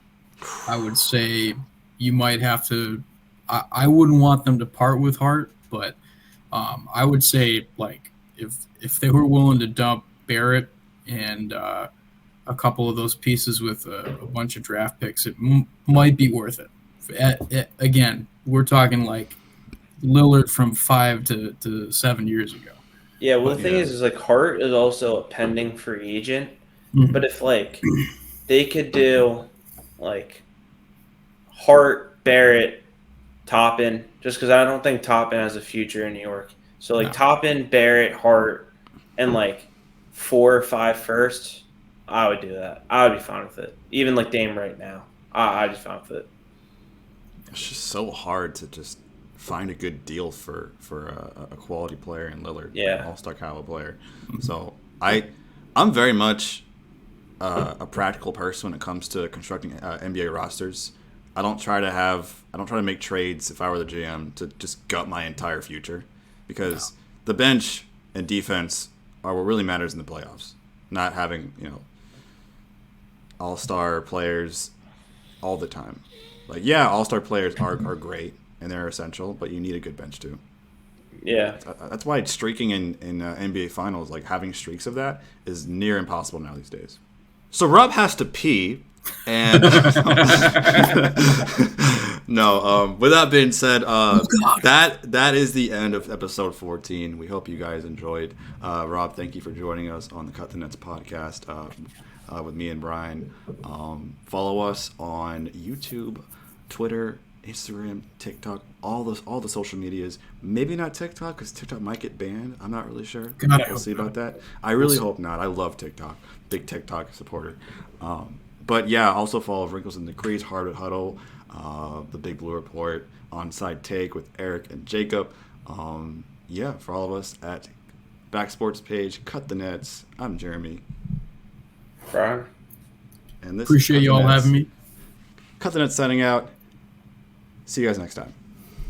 I would say you might have to. I wouldn't want them to part with Hart, but I would say if they were willing to dump Barrett and a couple of those pieces with a bunch of draft picks, it might be worth it. Again, we're talking Lillard from 5 to 7 years ago. Yeah, well, the thing is Hart is also a pending free agent. Mm-hmm. But if they could do Hart, Barrett, Toppin, just because I don't think Toppin has a future in New York. So Toppin, Barrett, Hart, and 4 or 5 firsts, I would do that. I would be fine with it. Even like Dame right now. I'd be fine with it. It's just so hard to just find a good deal for a quality player in Lillard, Yeah. an all-star caliber player. So I'm very much a practical person when it comes to constructing NBA rosters. I don't try to make trades if I were the GM to just gut my entire future, because the bench and defense are what really matters in the playoffs. Not having all-star players all the time. Like, yeah, all-star players are great and they're essential, but you need a good bench too. Yeah. That's why streaking in NBA Finals, like having streaks of that, is near impossible now these days. So Rob has to pee, and no. With that being said, that is the end of episode 14. We hope you guys enjoyed. Rob, thank you for joining us on the Cut the Nets podcast with me and Brian. Follow us on YouTube, Twitter, Instagram, TikTok, all the social medias. Maybe not TikTok, because TikTok might get banned. I'm not really sure. We'll see about that. I really hope not. I love TikTok. Big TikTok supporter. But yeah, also follow Wrinkles and the Crease, Hard at Huddle, the Big Blue Report, Onside Take with Eric and Jacob. For all of us at Backsports page, Cut the Nets. I'm Jeremy. Brian. And this Appreciate you all having me. Cut the Nets signing out. See you guys next time.